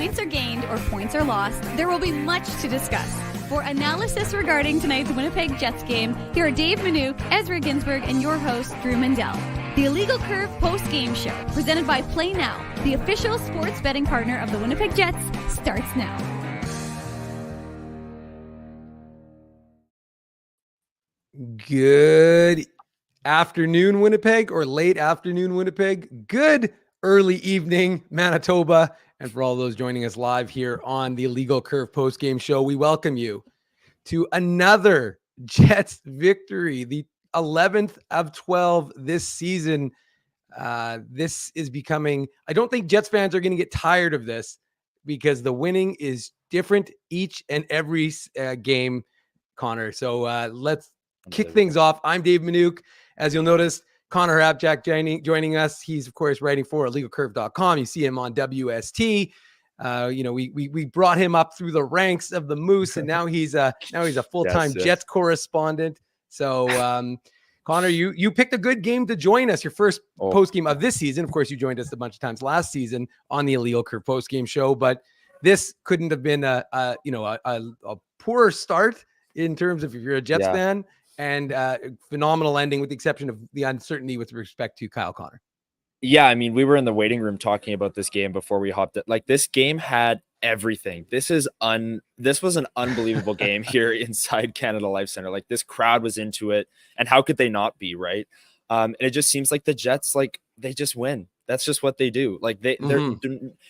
points are gained or points are lost, there will be much to discuss. For analysis regarding tonight's Winnipeg Jets game, here are Dave Manouk, Ezra Ginsburg, and your host, Drew Mandel. The Illegal Curve Postgame Show, presented by Play Now, the official sports betting partner of the Winnipeg Jets, starts now. Good afternoon, Winnipeg, or late afternoon, Winnipeg. Good early evening, Manitoba. And for all those joining us live here on the Illegal Curve Postgame Show, we welcome you to another Jets victory, the 11th of 12 this season. This is becoming, I don't think Jets fans are going to get tired of this because the winning is different each and every game, Connor. So let's kick things off. I'm Dave Manouk. As you'll notice, Connor Hapjack joining us. He's, of course, writing for illegalcurve.com. You see him on WST. We brought him up through the ranks of the Moose, and now he's a full-time Jets correspondent. So, Connor, you picked a good game to join us, your first post game of this season. Of course, you joined us a bunch of times last season on the Illegal Curve post game show, but this couldn't have been a poorer start in terms of if you're a Jets fan, and phenomenal ending with the exception of the uncertainty with respect to Kyle Connor. Yeah, I mean, we were in the waiting room talking about this game before we hopped it. Like, this game had everything. This was an unbelievable game here inside Canada Life Center. Like, this crowd was into it, and how could they not be, right? And it just seems like the Jets, like, they just win. That's just what they do. Like, they're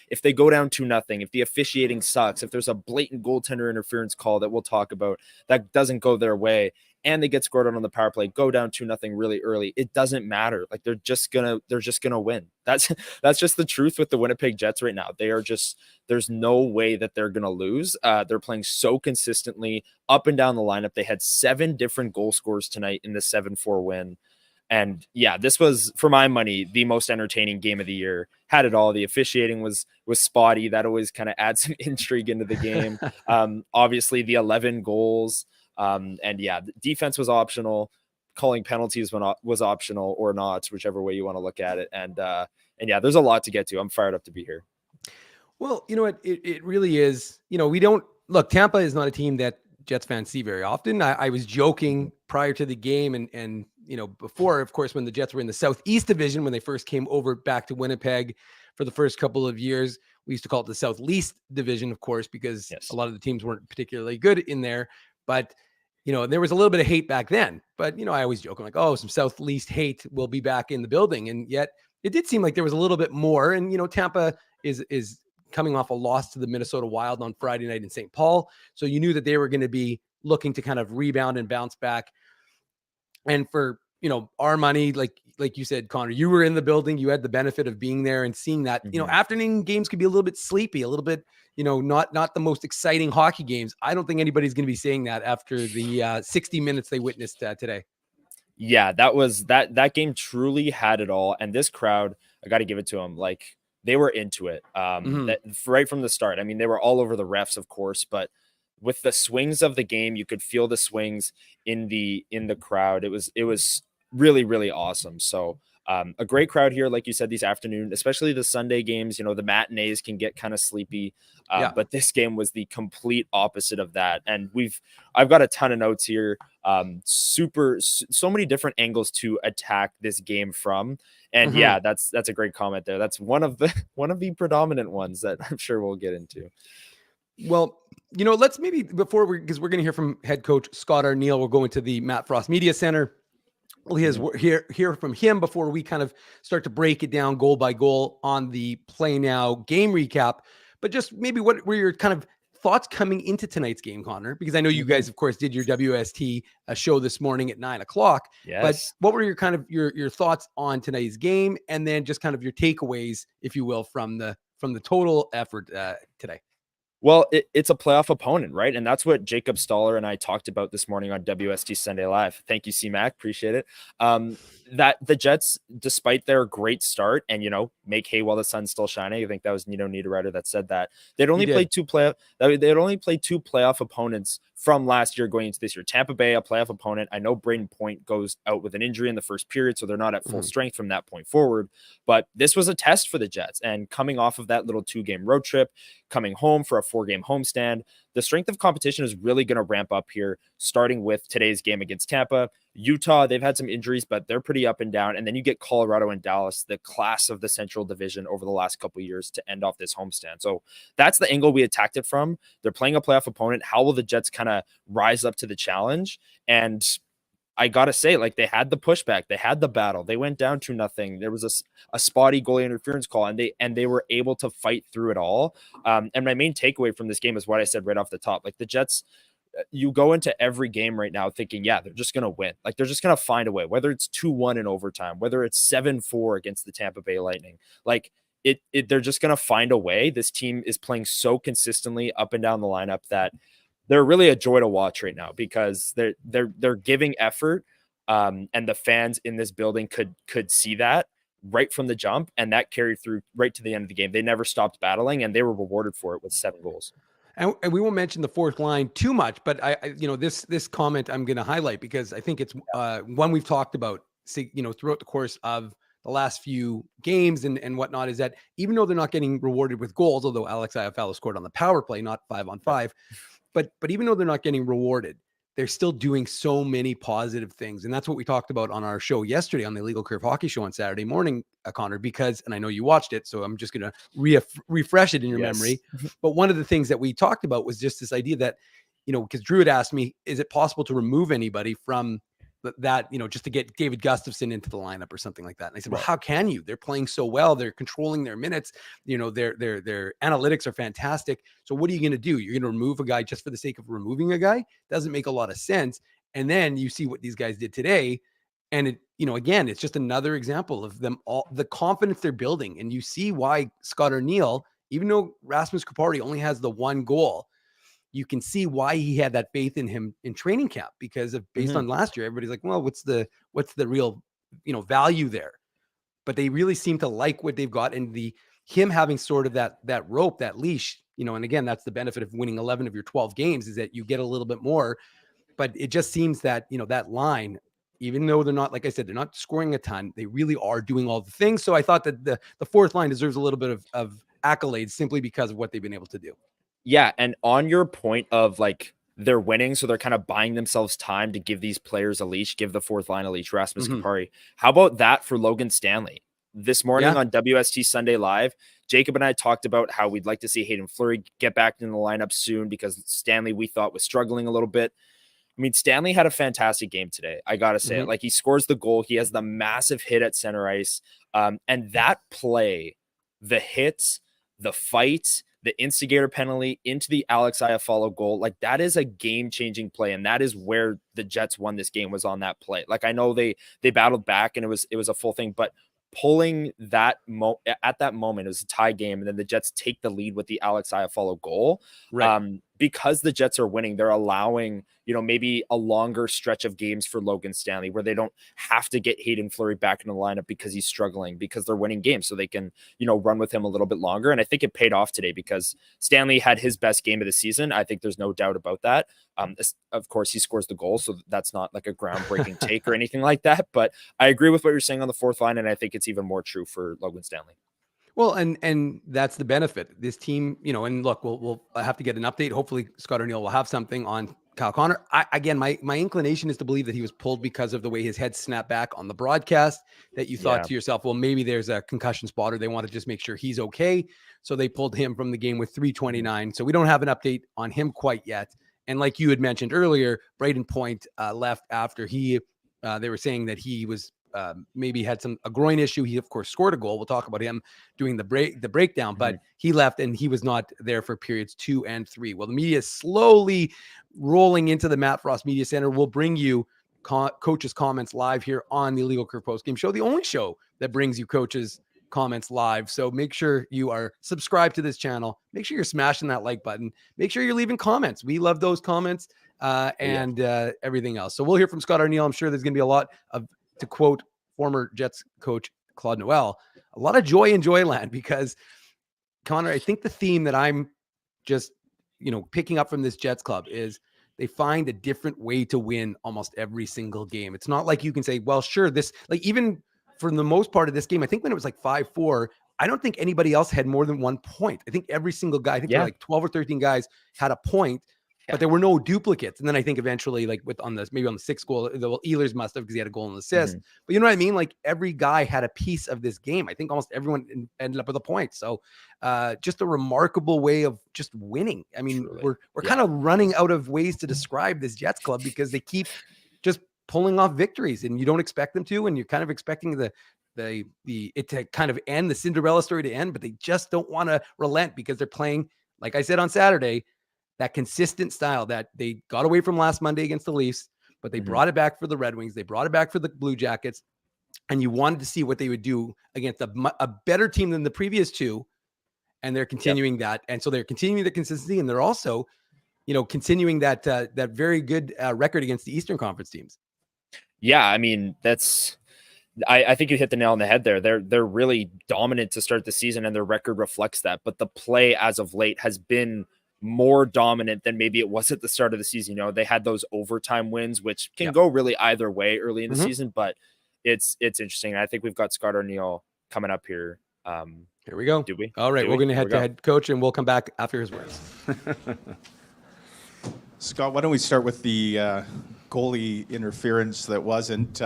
if they go down 2-0, if the officiating sucks, if there's a blatant goaltender interference call that we'll talk about that doesn't go their way, and they get scored on the power play, go down 2-0 really early, it doesn't matter. Like, they're just gonna win. That's just the truth with the Winnipeg Jets right now. They are just, there's no way that they're gonna lose. They're playing so consistently up and down the lineup. They had 7 different goal scorers tonight in the 7-4 win. And yeah, this was, for my money, the most entertaining game of the year. Had it all. The officiating was spotty. That always kind of adds some intrigue into the game. Obviously, the 11 goals. And yeah, the defense was optional. Calling penalties was optional or not, whichever way you want to look at it. And yeah, there's a lot to get to. I'm fired up to be here. Well, you know what? It really is. We don't look. Tampa is not a team that Jets fans see very often. I was joking prior to the game and before, of course, when the Jets were in the Southeast Division, when they first came over back to Winnipeg for the first couple of years, we used to call it the Southeast Division, of course, because a lot of the teams weren't particularly good in there. But, there was a little bit of hate back then. But, I always joke, I'm like, some Southeast hate will be back in the building. And yet it did seem like there was a little bit more. And, Tampa is coming off a loss to the Minnesota Wild on Friday night in St. Paul. So you knew that they were going to be looking to kind of rebound and bounce back. And for, our money, like you said, Connor, you were in the building, you had the benefit of being there and seeing that, afternoon games could be a little bit sleepy, a little bit, not the most exciting hockey games. I don't think anybody's going to be saying that after the 60 minutes they witnessed today. Yeah, that game truly had it all. And this crowd, I got to give it to them. Like, they were into it right from the start. I mean, they were all over the refs, of course, but with the swings of the game, you could feel the swings in the crowd. It was really, really awesome. So a great crowd here, like you said, these afternoon, especially the Sunday games. The matinees can get kind of sleepy, but this game was the complete opposite of that. And I've got a ton of notes here, so many different angles to attack this game from. And yeah, that's a great comment there. That's one of the predominant ones that I'm sure we'll get into. Well, let's maybe because we're going to hear from head coach Scott Arneal. We'll go into the Matt Frost Media Center. We'll hear from him before we kind of start to break it down goal by goal on the Play Now game recap. But just maybe what were your kind of thoughts coming into tonight's game, Connor? Because I know you guys, of course, did your WST show this morning at 9:00. Yes. But what were your kind of your thoughts on tonight's game, and then just kind of your takeaways, if you will, from the total effort today? Well, it's a playoff opponent, right? And that's what Jacob Stoller and I talked about this morning on WST Sunday Live. Thank you, C-Mac. Appreciate it. That the Jets, despite their great start and, make hay while the sun's still shining. I think that was, Niederreiter that said that. They'd only played two playoff opponents from last year going into this year. Tampa Bay, a playoff opponent. I know Braden Point goes out with an injury in the first period, so they're not at full strength from that point forward. But this was a test for the Jets. And coming off of that little 2-game road trip, coming home for a 4-game homestand, the strength of competition is really going to ramp up here, starting with today's game against Tampa. Utah, they've had some injuries, but they're pretty up and down. And then you get Colorado and Dallas, the class of the Central Division over the last couple of years, to end off this homestand. So that's the angle we attacked it from. They're playing a playoff opponent. How will the Jets kind of rise up to the challenge? And I gotta say, like, they had the pushback, they had the battle, they went down 2-0. There was a spotty goalie interference call, and they were able to fight through it all. And my main takeaway from this game is what I said right off the top. Like, the Jets, you go into every game right now thinking, yeah, they're just gonna win. Like, they're just gonna find a way, whether it's 2-1 in overtime, whether it's 7-4 against the Tampa Bay Lightning. Like, they're just gonna find a way. This team is playing so consistently up and down the lineup that they're really a joy to watch right now, because they're giving effort, and the fans in this building could see that right from the jump, and that carried through right to the end of the game. They never stopped battling, and they were rewarded for it with 7 goals. And we won't mention the fourth line too much, but I this comment I'm going to highlight, because I think it's one we've talked about, throughout the course of the last few games and whatnot, is that even though they're not getting rewarded with goals, although Alex Iafallo scored on the power play, not 5-on-5, but even though they're not getting rewarded, they're still doing so many positive things. And that's what we talked about on our show yesterday on the Illegal Curve Hockey Show on Saturday morning, Connor, because, and I know you watched it, so I'm just going to refresh it in your memory. But one of the things that we talked about was just this idea that, because Drew had asked me, is it possible to remove anybody from that, just to get David Gustafsson into the lineup or something like that? And I said, well, how can you? They're playing so well. They're controlling their minutes. Their analytics are fantastic. So what are you going to do? You're going to remove a guy just for the sake of removing a guy? Doesn't make a lot of sense. And then you see what these guys did today. And again, it's just another example of them all, the confidence they're building. And you see why Scott Arniel, even though Rasmus Kupari only has the 1 goal, you can see why he had that faith in him in training camp, because based on last year, everybody's like, well, what's the real, value there? But they really seem to like what they've got, and him having sort of that rope, that leash, and again, that's the benefit of winning 11 of your 12 games, is that you get a little bit more. But it just seems that, that line, even though they're not, like I said, they're not scoring a ton, they really are doing all the things. So I thought that the fourth line deserves a little bit of accolades simply because of what they've been able to do. Yeah, and on your point of, like, they're winning, so they're kind of buying themselves time to give these players a leash, give the fourth line a leash, Rasmus Kupari. How about that for Logan Stanley? This morning on WST Sunday Live, Jacob and I talked about how we'd like to see Hayden Fleury get back in the lineup soon, because Stanley, we thought, was struggling a little bit. I mean, Stanley had a fantastic game today. I got to say it. Like, he scores the goal. He has the massive hit at center ice. And that play, the hits, the fights, the instigator penalty into the Alex Iafallo goal, like, that is a game-changing play, and that is where the Jets won this game, was on that play. Like, I know they battled back, and it was a full thing, but pulling that at that moment, it was a tie game, and then the Jets take the lead with the Alex Iafallo goal. Because the Jets are winning, they're allowing, maybe a longer stretch of games for Logan Stanley, where they don't have to get Hayden Fleury back in the lineup because he's struggling, because they're winning games, so they can, run with him a little bit longer. And I think it paid off today, because Stanley had his best game of the season. I think there's no doubt about that. Of course, he scores the goal, so that's not like a groundbreaking take or anything like that. But I agree with what you're saying on the fourth line, and I think it's even more true for Logan Stanley. Well, and that's the benefit. This team, and look, we'll have to get an update. Hopefully Scott Arniel will have something on Kyle Connor. My inclination is to believe that he was pulled because of the way his head snapped back on the broadcast, that you thought to yourself, well, maybe there's a concussion spotter. They want to just make sure he's okay. So they pulled him from the game with 3:29. So we don't have an update on him quite yet. And like you had mentioned earlier, Braden Point left after they were saying that he was maybe had a groin issue. He of course scored a goal. We'll talk about him doing the breakdown, but he left and he was not there for periods 2 and 3. Well, the media is slowly rolling into the Matt Frost Media Center. We'll bring you coaches' comments live here on the Illegal Curve Postgame Show, the only show that brings you coaches' comments live. So make sure you are subscribed to this channel. Make sure you're smashing that like button. Make sure you're leaving comments. We love those comments and everything else. So we'll hear from Scott Arniel. I'm sure there's going to be a lot of, to quote former Jets coach Claude Noel, a lot of joy in Joyland, because Connor, I think the theme that I'm just, picking up from this Jets club is they find a different way to win almost every single game. It's not like you can say, well, sure, this, like, even for the most part of this game, I think when it was like 5-4, I don't think anybody else had more than 1 point. I think every single guy, I think there were like 12 or 13 guys had a point, but there were no duplicates. And then I think eventually, like maybe on the 6th goal, Ehlers must have, because he had a goal and assist. But you know what I mean? Like, every guy had a piece of this game. I think almost everyone ended up with a point. So just a remarkable way of just winning. I mean, we're kind of running out of ways to describe this Jets club, because they keep just pulling off victories and you don't expect them to, and you're kind of expecting it to kind of end, the Cinderella story to end, but they just don't want to relent, because they're playing, like I said on Saturday, that consistent style that they got away from last Monday against the Leafs, but they brought it back for the Red Wings. They brought it back for the Blue Jackets, and you wanted to see what they would do against a better team than the previous two. And they're continuing that. And so they're continuing the consistency, and they're also, continuing that very good record against the Eastern Conference teams. Yeah. I mean, I think you hit the nail on the head there. They're really dominant to start the season, and their record reflects that. But the play as of late has been more dominant than maybe it was at the start of the season. They had those overtime wins, which can go really either way early in the season, but it's interesting. I think we've got Scott O'Neill coming up here. Here we go. Do we? All right. We're going to head to head coach, and we'll come back after his words. Scott, why don't we start with the goalie interference that wasn't.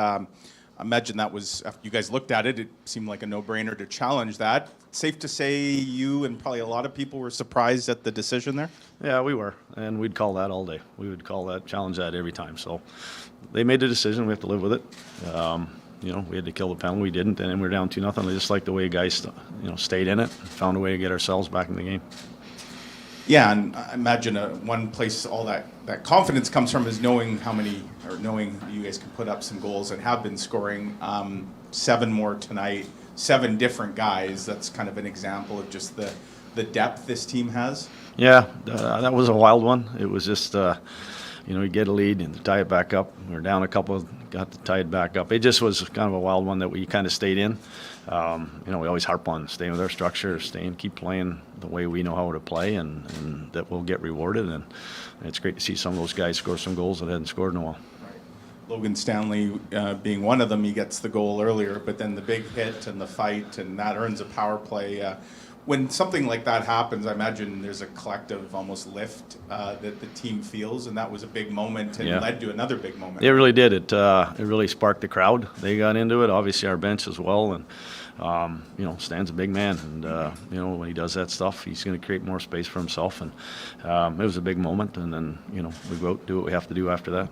I imagine that was, after you guys looked at it, it seemed like a no-brainer to challenge that. Safe to say you and probably a lot of people were surprised at the decision there? Yeah, we were, and we'd call that all day. We would call that, challenge that every time. So they made the decision. We have to live with it. We had to kill the penalty. We didn't, and then we're down 2-0. I just like the way guys, stayed in it, found a way to get ourselves back in the game. Yeah, and I imagine one place all that confidence comes from is knowing knowing you guys can put up some goals and have been scoring 7 more tonight, 7 different guys. That's kind of an example of just the depth this team has. Yeah, that was a wild one. It was just, you get a lead and tie it back up. We were down a couple, got to tie it back up. It just was kind of a wild one that we kind of stayed in. We always harp on staying with our structure, keep playing the way we know how to play, and that we'll get rewarded. And it's great to see some of those guys score some goals that hadn't scored in a while. Logan Stanley being one of them, he gets the goal earlier, but then the big hit and the fight, and that earns a power play. When something like that happens, I imagine there's a collective almost lift that the team feels, and that was a big moment and led to another big moment. It really did. It really sparked the crowd. They got into it, obviously our bench as well, and Stan's a big man, and when he does that stuff, he's going to create more space for himself, and it was a big moment, and then we go out and do what we have to do after that.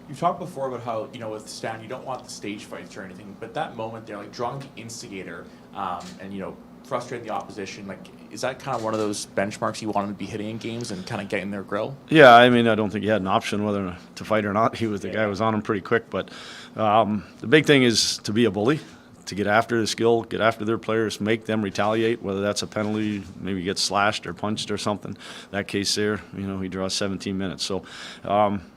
You've talked before about how, with Stan, you don't want the stage fights or anything, but that moment there, like drawing the instigator and, frustrating the opposition, like, is that kind of one of those benchmarks you want him to be hitting in games and kind of getting their grill? Yeah, I mean, I don't think he had an option whether to fight or not. The guy was on him pretty quick, but the big thing is to be a bully, to get after the skill, get after their players, make them retaliate, whether that's a penalty, maybe get slashed or punched or something. That case there, he draws 17 minutes. So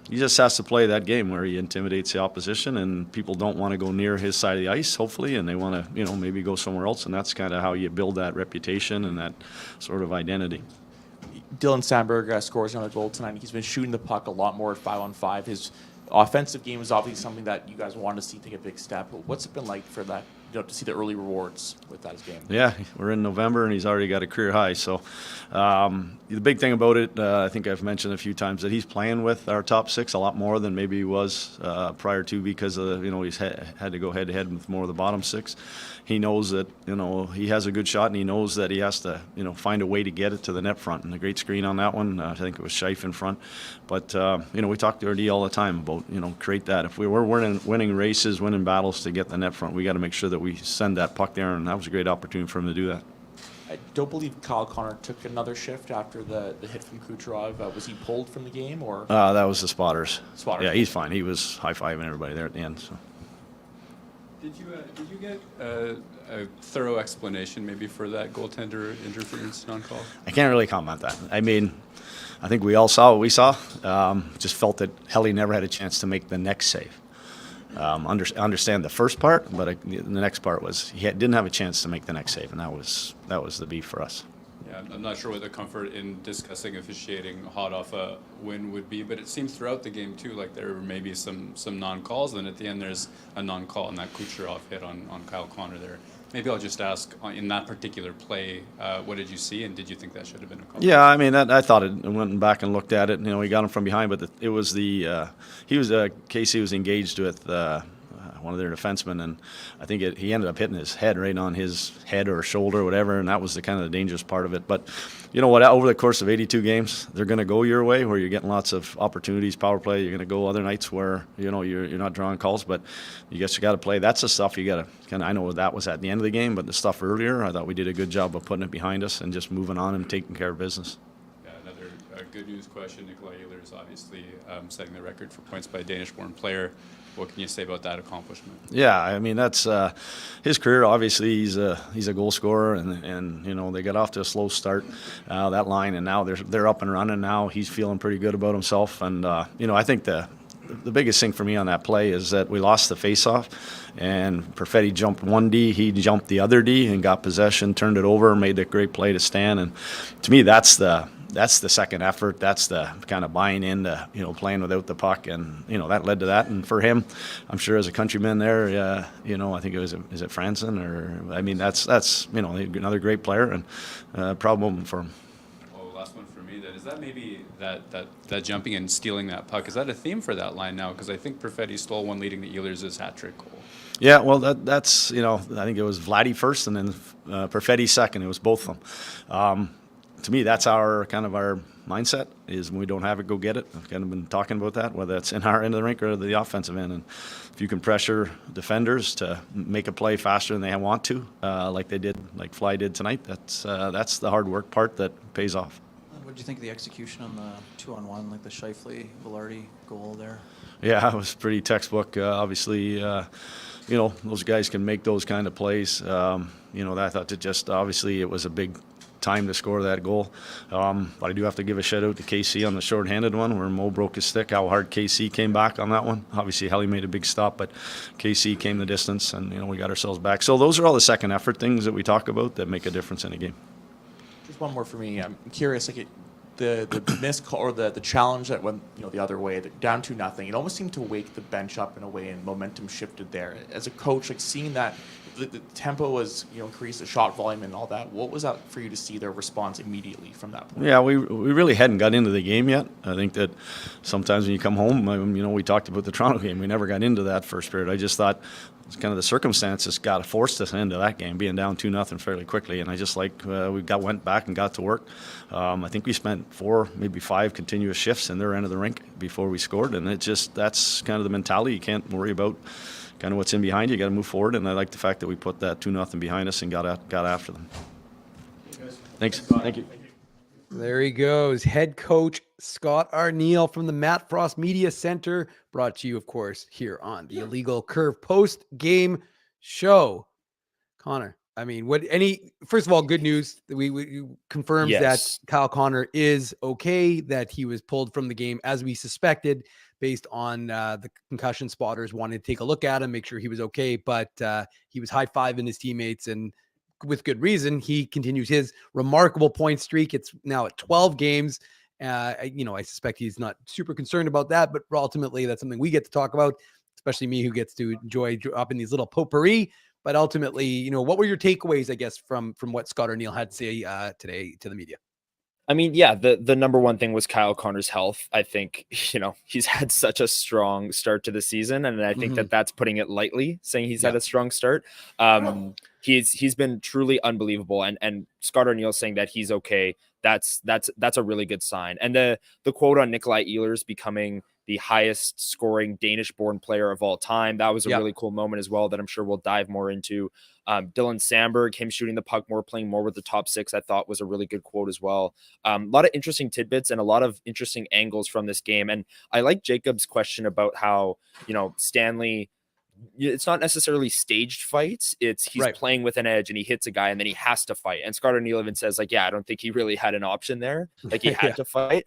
he just has to play that game where he intimidates the opposition, and people don't want to go near his side of the ice, hopefully, and they want to, maybe go somewhere else, and that's kind of how you build that reputation and that sort of identity. Dylan Sandberg scores another goal tonight. He's been shooting the puck a lot more at 5-on-5. His offensive game is obviously something that you guys want to see take a big step. What's it been like for that, to see the early rewards with that game? Yeah, we're in November, and he's already got a career high. So the big thing about it, I think I've mentioned a few times, that he's playing with our top 6 a lot more than maybe he was prior to, because he's had to go head-to-head with more of the bottom 6. He knows that, he has a good shot, and he knows that he has to, find a way to get it to the net front. And a great screen on that one. I think it was Scheif in front. But, we talk to RD all the time about, create that. If we were winning races, winning battles to get the net front, we got to make sure that we send that puck there, and that was a great opportunity for him to do that. I don't believe Kyle Connor took another shift after the hit from Kucherov. Was he pulled from the game, or? That was the spotters. Spotters. Yeah, he's fine. He was high-fiving everybody there at the end. So. Did you get a thorough explanation maybe for that goaltender interference non-call? I can't really comment that. I mean, I think we all saw what we saw. Just felt that Helly never had a chance to make the next save. Understand the first part, but the next part was he didn't have a chance to make the next save, and that was the beef for us. Yeah, I'm not sure what the comfort in discussing officiating hot off a win would be, but it seems throughout the game too, like there may be some non-calls, and at the end there's a non-call, and that Kucherov hit on Kyle Connor there. Maybe I'll just ask, in that particular play, what did you see, and did you think that should have been a call? Yeah, I mean, I thought it. I went back and looked at it. He got him from behind, but it was Casey was engaged with one of their defensemen, and I think he ended up hitting his head right on his head or shoulder or whatever, and that was the kind of the dangerous part of it. But you know what? Over the course of 82 games, they're going to go your way, where you're getting lots of opportunities, power play. You're going to go other nights where you're not drawing calls, but you got to play. That's the stuff you got to kind of. I know that was at the end of the game, but the stuff earlier, I thought we did a good job of putting it behind us and just moving on and taking care of business. Yeah, another good news question. Nikolai Ehlers obviously setting the record for points by a Danish-born player. What can you say about that accomplishment? Yeah, I mean that's his career. Obviously, he's a goal scorer, and they got off to a slow start that line, and now they're up and running. Now he's feeling pretty good about himself, and I think the biggest thing for me on that play is that we lost the faceoff, and Perfetti jumped one D, he jumped the other D, and got possession, turned it over, made a great play to Stan, and to me that's the second effort. That's the kind of buying into, playing without the puck, and that led to that. And for him, I'm sure as a countryman there, I think is it Franson, or I mean that's another great player, and proud moment for him. Oh, last one for me. Is that maybe that jumping and stealing that puck? Is that a theme for that line now? Because I think Perfetti stole one leading to Ehlers' hat trick goal. Yeah, well, that's I think it was Vladdy first, and then Perfetti second. It was both of them. To me, that's our mindset is when we don't have it, go get it. I've kind of been talking about that, whether it's in our end of the rink or the offensive end. And if you can pressure defenders to make a play faster than they want to, like Fly did tonight, that's the hard work part that pays off. What did you think of the execution on the 2-on-1, like the Scheifele-Velarde goal there? Yeah, it was pretty textbook. Obviously, those guys can make those kind of plays. I thought obviously it was a big time to score that goal. But I do have to give a shout out to KC on the shorthanded one where Mo broke his stick, how hard KC came back on that one. Obviously Helly made a big stop, but KC came the distance, and we got ourselves back. So those are all the second effort things that we talk about that make a difference in a game. Just one more for me. I'm curious, the missed call or the challenge that went the other way, down 2-0. It almost seemed to wake the bench up in a way, and momentum shifted there. As a coach, seeing that the tempo was increased, the shot volume and all that. What was that for you to see their response immediately from that point? Yeah, we really hadn't got into the game yet. I think that sometimes when you come home, we talked about the Toronto game. We never got into that first period. I just thought it's kind of the circumstances got forced us into that game, being down 2-0 fairly quickly. And I just went back and got to work. I think we spent 4, maybe 5 continuous shifts in their end of the rink before we scored, and that's kind of the mentality. You can't worry about kind of what's in behind you. You got to move forward, and I like the fact that we put that 2-0 behind us and got after them. Thanks. Thank you. There he goes, head coach Scott Arniel from the Matt Frost Media Center, brought to you, of course, here on the Illegal Curve post-game show. Connor, I mean, first of all, good news. We confirms that Kyle Connor is okay, that he was pulled from the game as we suspected, based on the concussion spotters wanted to take a look at him, make sure he was okay. But he was high-fiving his teammates, and with good reason. He continues his remarkable point streak. It's now at 12 games. I suspect he's not super concerned about that, but ultimately that's something we get to talk about, especially me who gets to enjoy dropping these little potpourri. But ultimately, what were your takeaways, I guess, from what Scott Arniel had to say today to the media? I mean, yeah, the number one thing was Kyle Connor's health. I think, he's had such a strong start to the season, and I think that's putting it lightly, saying he's had a strong start. He's been truly unbelievable, and Scott Arniel saying that he's okay, that's a really good sign. And the quote on Nikolai Ehlers becoming the highest scoring Danish-born player of all time, that was a really cool moment as well that I'm sure we'll dive more into. Dylan Sandberg, him shooting the puck more, playing more with the top six, I thought was a really good quote as well. A lot of interesting tidbits and a lot of interesting angles from this game. And I like Jacob's question about how, Stanley, it's not necessarily staged fights. He's playing with an edge and he hits a guy and then he has to fight. And Scott Arniel even says, I don't think he really had an option there. He had to fight.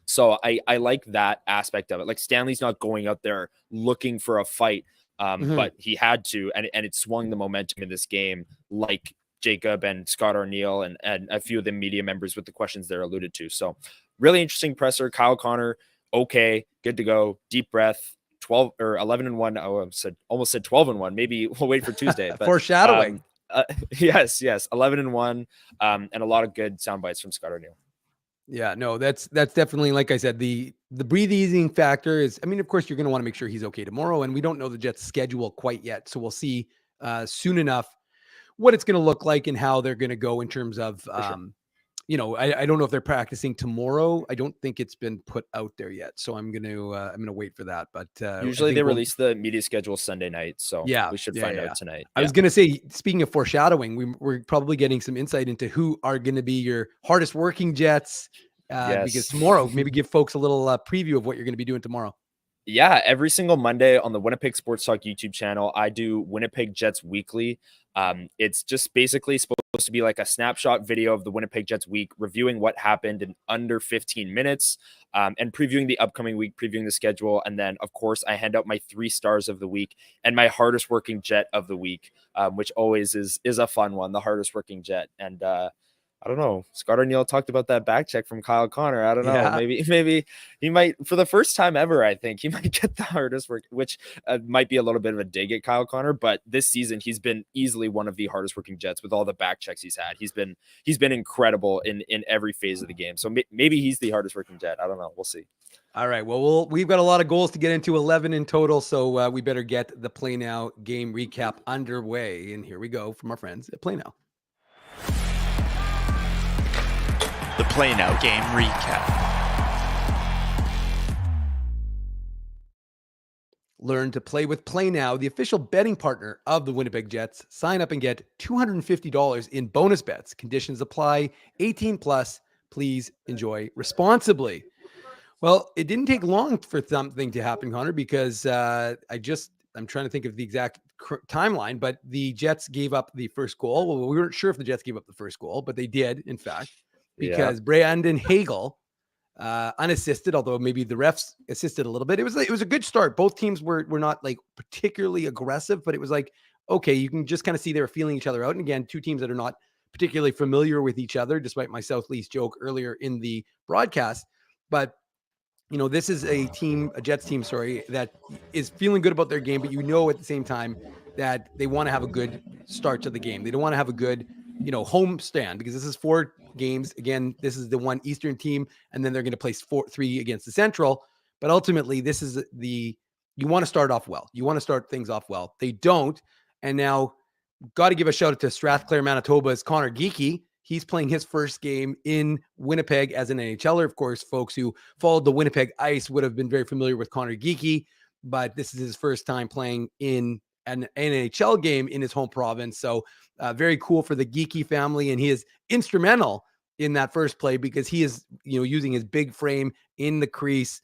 So I like that aspect of it. Stanley's not going out there looking for a fight. But he had to, and it swung the momentum in this game like Jacob and Scott Arniel and a few of the media members with the questions they're alluded to. So really interesting presser. Kyle Connor, okay, good to go. Deep breath. 12 or 11-1. Oh, almost said 12-1. Maybe we'll wait for Tuesday. But, foreshadowing. Yes, 11-1. And a lot of good sound bites from Scott Arniel. Yeah, no, that's definitely, like I said, the breathing factor is, I mean, of course, you're going to want to make sure he's okay tomorrow, and we don't know the Jets' schedule quite yet. So we'll see soon enough what it's going to look like and how they're going to go in terms of, I don't know if they're practicing tomorrow. I don't think it's been put out there yet. So I'm going to wait for that. But usually they release the media schedule Sunday night. So we should find out tonight. I was going to say, speaking of foreshadowing, we're probably getting some insight into who are going to be your hardest working Jets because tomorrow, maybe give folks a little preview of what you're going to be doing tomorrow. Yeah, every single Monday on the Winnipeg Sports Talk YouTube channel, I do Winnipeg Jets Weekly. It's just basically supposed to be like a snapshot video of the Winnipeg Jets week, reviewing what happened in under 15 minutes, and previewing the upcoming week, previewing the schedule. And then, of course, I hand out my 3 stars of the week and my hardest working Jet of the week, which always is a fun one, the hardest working Jet. And I don't know. Scott Arniel talked about that back check from Kyle Connor. I don't know. Yeah. Maybe he might, for the first time ever, I think he might get the hardest work, which might be a little bit of a dig at Kyle Connor. But this season, he's been easily one of the hardest working Jets with all the back checks he's had. He's been incredible in every phase of the game. So maybe he's the hardest working Jet. I don't know. We'll see. All right. Well, we've got a lot of goals to get into, 11 in total. So we better get the Play Now game recap underway. And here we go from our friends at Play Now. The Play Now game recap. Learn to play with Play Now, the official betting partner of the Winnipeg Jets. Sign up and get $250 in bonus bets. Conditions apply. 18 plus. Please enjoy responsibly. Well, it didn't take long for something to happen, Connor, because I'm trying to think of the exact timeline, but the Jets gave up the first goal. Well, we weren't sure if the Jets gave up the first goal, but they did, in fact. Because Brandon Hagel, unassisted, although maybe the refs assisted a little bit. It was a good start. Both teams were not like particularly aggressive, but it was like, okay, you can just kind of see they were feeling each other out. And again, two teams that are not particularly familiar with each other, despite my South Least joke earlier in the broadcast. But this is a Jets team, that is feeling good about their game, but at the same time that they want to have a good start to the game. They don't want to have a good home stand, because this is 4 games. Again, this is the one Eastern team, and then they're going to play 3 against the Central. But ultimately, this is you want to start off well. You want to start things off well. They don't. And now, got to give a shout out to Strathclair, Manitoba's Connor Geekie. He's playing his first game in Winnipeg as an NHLer. Of course, folks who followed the Winnipeg Ice would have been very familiar with Connor Geekie, but this is his first time playing in an NHL game in his home province. So very cool for the Geekie family. And he is instrumental in that first play because he is, using his big frame in the crease.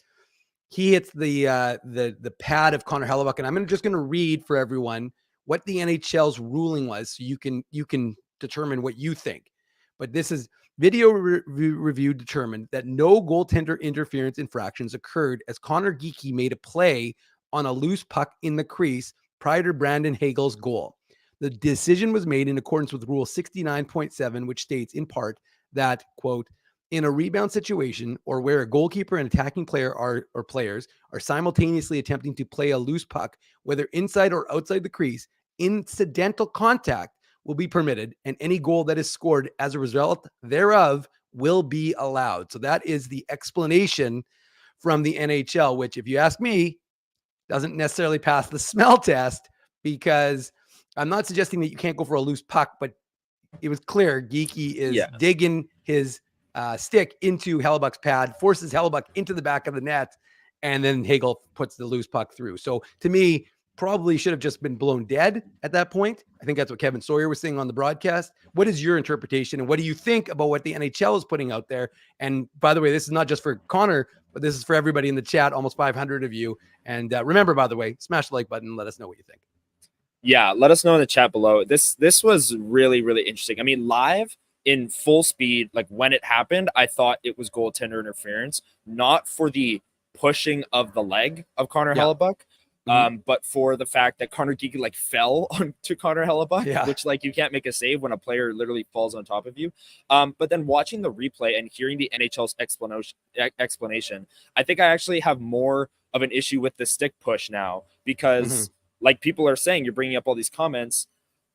He hits the pad of Connor Hellebuck. And I'm just going to read for everyone what the NHL's ruling was, so you can determine what you think. But this is video review determined that no goaltender interference infractions occurred as Connor Geekie made a play on a loose puck in the crease prior to Brandon Hagel's goal. The decision was made in accordance with Rule 69.7, which states in part that, quote, in a rebound situation or where a goalkeeper and attacking player or players are simultaneously attempting to play a loose puck, whether inside or outside the crease, incidental contact will be permitted, and any goal that is scored as a result thereof will be allowed. So that is the explanation from the NHL, which, if you ask me, doesn't necessarily pass the smell test, because I'm not suggesting that you can't go for a loose puck, but it was clear Geekie is digging his stick into Hellebuck's pad, forces Hellebuck into the back of the net, and then Hagel puts the loose puck through. So to me, probably should have just been blown dead at that point. I think that's what Kevin Sawyer was saying on the broadcast. What is your interpretation, and what do you think about what the NHL is putting out there? And by the way, this is not just for Connor, but this is for everybody in the chat, almost 500 of you. And remember, by the way, smash the like button and let us know what you think. Yeah, let us know in the chat below. This was really, really interesting. I mean, live in full speed, like when it happened, I thought it was goaltender interference, not for the pushing of the leg of Connor Hellebuck, But for the fact that Connor Geeky like fell onto Connor Hellebuck, which like you can't make a save when a player literally falls on top of you. But then watching the replay and hearing the NHL's explanation, I think I actually have more of an issue with the stick push now because like people are saying, you're bringing up all these comments.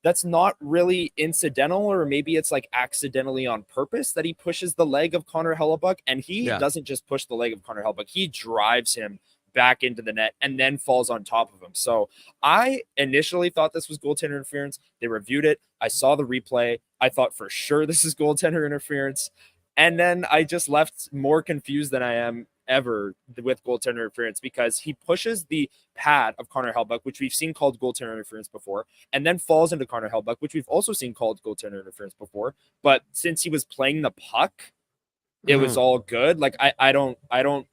That's not really incidental, or maybe it's like accidentally on purpose that he pushes the leg of Connor Hellebuck, and he doesn't just push the leg of Connor Hellebuck, he drives him back into the net and then falls on top of him. So I initially thought this was goaltender interference. They reviewed it. I saw the replay. I thought for sure this is goaltender interference. And then I just left more confused than I am ever with goaltender interference because he pushes the pad of Connor Hellebuck, which we've seen called goaltender interference before, and then falls into Connor Hellebuck, which we've also seen called goaltender interference before. But since he was playing the puck, it was all good. Like I don't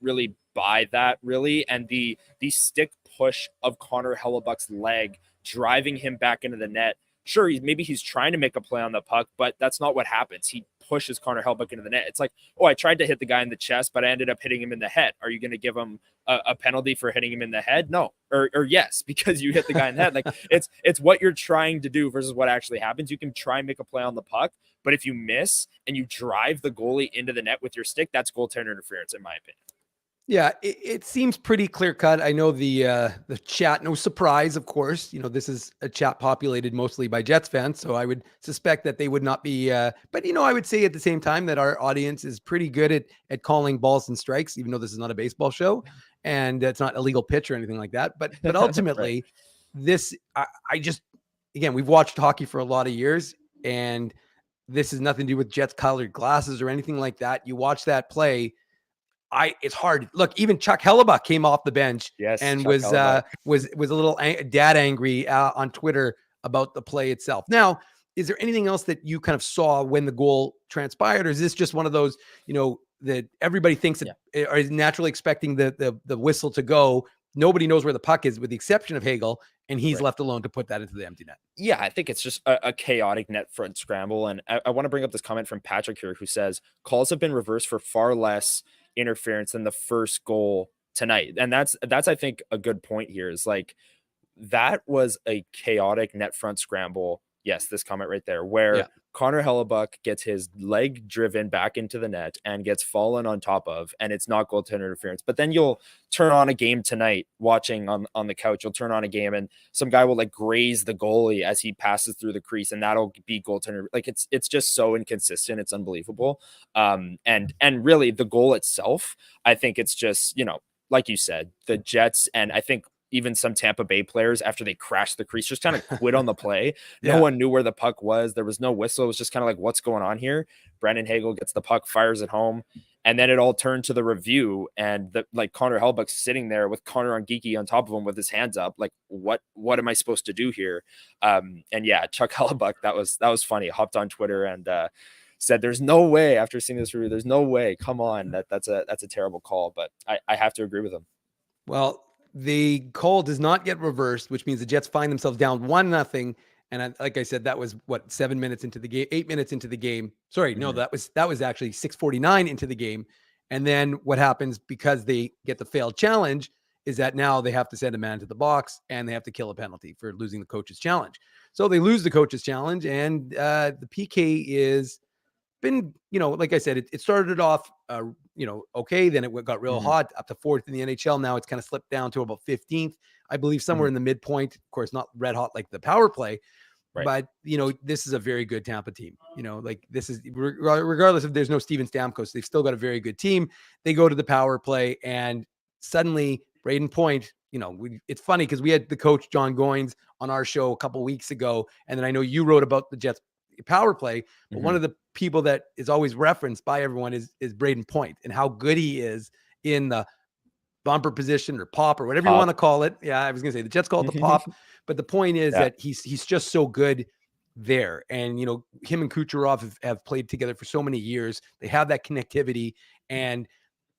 really buy that really. And the stick push of Connor Hellebuck's leg driving him back into the net. Sure, maybe he's trying to make a play on the puck, but that's not what happens. He pushes Connor Hellebuck into the net. It's like, oh, I tried to hit the guy in the chest, but I ended up hitting him in the head. Are you going to give him a penalty for hitting him in the head? No, or yes, because you hit the guy in the head. Like it's what you're trying to do versus what actually happens. You can try and make a play on the puck, but if you miss and you drive the goalie into the net with your stick, that's goaltender interference, in my opinion. Yeah, it seems pretty clear cut. I know the chat, no surprise, of course. You know, this is a chat populated mostly by Jets fans, so I would suspect that they would not be. But you know, I would say at the same time that our audience is pretty good at calling balls and strikes, even though this is not a baseball show and it's not a legal pitch or anything like that. But ultimately, this I just again, we've watched hockey for a lot of years, and this has nothing to do with Jets colored glasses or anything like that. You watch that play. It's hard. Look, even Chuck Hellebuck came off the bench and was a little dad angry on Twitter about the play itself. Now, is there anything else that you kind of saw when the goal transpired, or is this just one of those, you know, that everybody thinks that are naturally expecting the whistle to go? Nobody knows where the puck is, with the exception of Hagel, and he's left alone to put that into the empty net. Yeah, I think it's just a chaotic net front scramble. And I want to bring up this comment from Patrick here, who says calls have been reversed for far less interference than the first goal tonight. And that's I think a good point here, is like that was a chaotic net front scramble. Yes, this comment right there, where Connor Hellebuck gets his leg driven back into the net and gets fallen on top of, and it's not goaltender interference. But then you'll turn on a game tonight, watching on the couch, you'll turn on a game and some guy will like graze the goalie as he passes through the crease, and that'll be goaltender. Like it's just so inconsistent. It's unbelievable. And really the goal itself, I think it's just, you know, like you said, the Jets, and I think even some Tampa Bay players, after they crashed the crease, just kind of quit on the play. No one knew where the puck was. There was no whistle. It was just kind of like, what's going on here? Brandon Hagel gets the puck, fires it home. And then it all turned to the review, and like Connor Hellebuck's sitting there with Connor Geeky on top of him with his hands up. Like, what am I supposed to do here? And yeah, Chuck Hellebuck, that was funny. Hopped on Twitter and said, there's no way, after seeing this review, there's no way. Come on. That's a terrible call. But I have to agree with him. Well, the call does not get reversed, which means the Jets find themselves down 1-0. And like I said, that was 7 minutes into the game, 8 minutes into the game. Sorry, no, that was actually 6:49 into the game. And then what happens, because they get the failed challenge, is that now they have to send a man to the box and they have to kill a penalty for losing the coach's challenge. So they lose the coach's challenge, and the PK is been, you know, like I said, it started off, okay. Then it got real hot, up to 4th in the NHL. Now it's kind of slipped down to about 15th, I believe, somewhere in the midpoint. Of course, not red hot like the power play, but you know, this is a very good Tampa team. You know, like this is regardless if there's no Steven Stamkos, they've still got a very good team. They go to the power play, and suddenly Braden Point. You know, it's funny because we had the coach John Goins on our show a couple weeks ago, and then I know you wrote about the Jets power play, but one of the people that is always referenced by everyone is Braden Point, and how good he is in the bumper position or pop or whatever you want to call it. Yeah, I was gonna say the Jets call it the pop, but the point is that he's just so good there. And you know, him and Kucherov have played together for so many years. They have that connectivity, and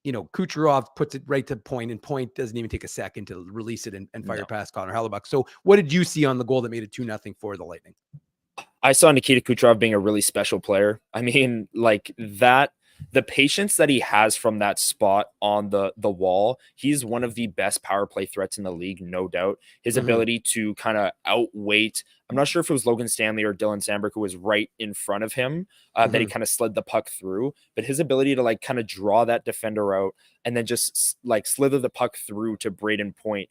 you know, Kucherov puts it right to Point, and Point doesn't even take a second to release it and fire past Connor Hellebuck. So what did you see on the goal that made it 2-0 for the Lightning? I saw Nikita Kucherov being a really special player. I mean, like that the patience that he has from that spot on the wall, he's one of the best power play threats in the league, no doubt. His ability to kind of outweight, I'm not sure if it was Logan Stanley or Dylan Sandberg who was right in front of him that he kind of slid the puck through, but his ability to like kind of draw that defender out and then just like slither the puck through to Braden Point,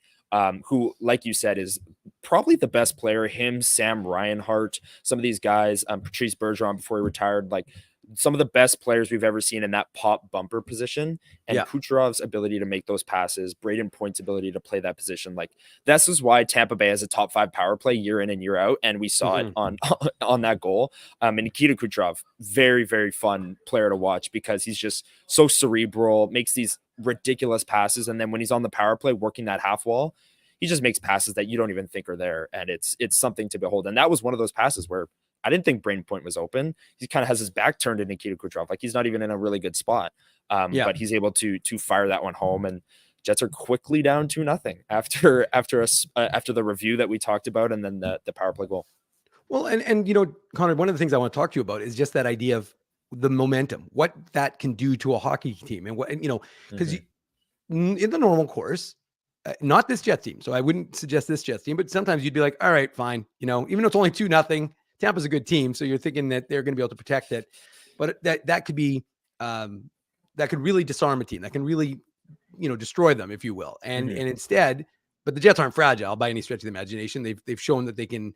who, like you said, is probably the best player. Him, Sam Reinhart, some of these guys, Patrice Bergeron before he retired, like some of the best players we've ever seen in that pop bumper position. And Kucherov's ability to make those passes, Braden Point's ability to play that position, like this is why Tampa Bay has a top 5 power play year in and year out, and we saw it on that goal. And Nikita Kucherov, very, very fun player to watch because he's just so cerebral, makes these ridiculous passes, and then when he's on the power play working that half wall, he just makes passes that you don't even think are there, and it's something to behold. And that was one of those passes where I didn't think Braden Point was open. He kind of has his back turned to Nikita Kucherov, like he's not even in a really good spot. But he's able to fire that one home, and Jets are quickly down 2-0 after the review that we talked about, and then the power play goal. Well, and you know, Connor, one of the things I want to talk to you about is just that idea of the momentum, what that can do to a hockey team, and what, you know, because in the normal course, not this Jets team, so I wouldn't suggest this Jets team, but sometimes you'd be like, all right, fine, you know, even though it's only 2-0, Tampa's a good team, so you're thinking that they're going to be able to protect it, but that could be that could really disarm a team, that can really, you know, destroy them, if you will, and instead, but the Jets aren't fragile by any stretch of the imagination. They've shown that they can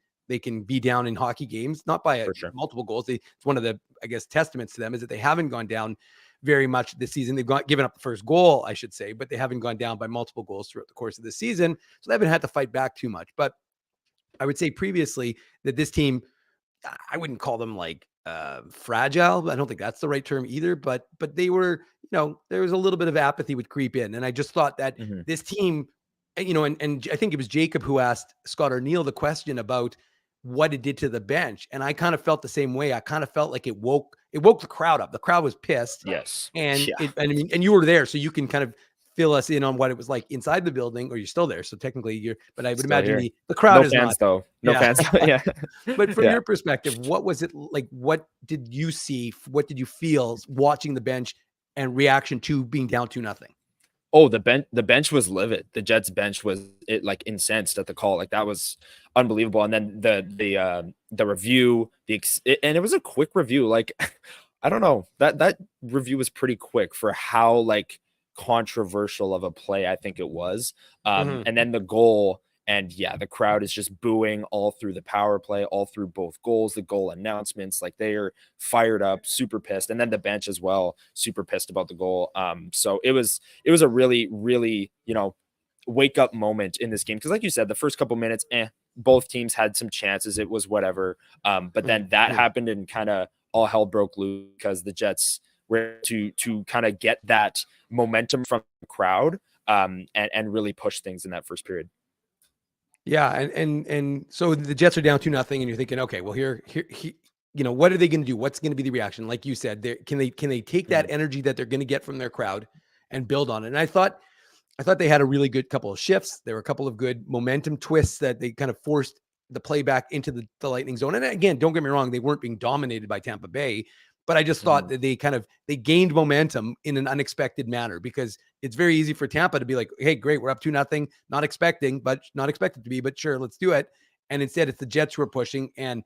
be down in hockey games, not by multiple goals. It's one of the, I guess, testaments to them is that they haven't gone down very much this season. They've given up the first goal, I should say, but they haven't gone down by multiple goals throughout the course of the season, so they haven't had to fight back too much. But I would say previously that this team, I wouldn't call them like fragile. I don't think that's the right term either, but they were, you know, there was a little bit of apathy would creep in. And I just thought that this team, you know, and I think it was Jacob who asked Scott Arneal the question about what it did to the bench. And I kind of felt the same way. I kind of felt like it woke the crowd up. The crowd was pissed. Yes. And and you were there, so you can kind of fill us in on what it was like inside the building, or you're still there. So technically but I would imagine the crowd is fans, not though. No fans. Yeah. But from your perspective, what was it like? What did you see? What did you feel watching the bench and reaction to being down 2-0? Oh, the bench was livid. The Jets bench was like incensed at the call. Like that was unbelievable. And then the review, and it was a quick review. Like, I don't know, that review was pretty quick for how like controversial of a play I think it was. And then the goal, and the crowd is just booing all through the power play, all through both goals, the goal announcements, like they are fired up, super pissed. And then the bench as well, super pissed about the goal. So it was a really, really, you know, wake up moment in this game. Cause like you said, the first couple minutes, both teams had some chances. It was whatever. But then that happened and kind of all hell broke loose because the Jets were to kind of get that momentum from the crowd and really push things in that first period. Yeah, and so the Jets are down 2-0, and you're thinking, okay, well here, you know, what are they going to do? What's going to be the reaction? Like you said, can they take that energy that they're going to get from their crowd and build on it? And I thought they had a really good couple of shifts. There were a couple of good momentum twists that they kind of forced the play back into the Lightning zone. And again, don't get me wrong, they weren't being dominated by Tampa Bay, but I just thought that they gained momentum in an unexpected manner, because it's very easy for Tampa to be like, hey, great, we're up 2-0, not expected to be, but sure, let's do it. And instead it's the Jets who are pushing, and,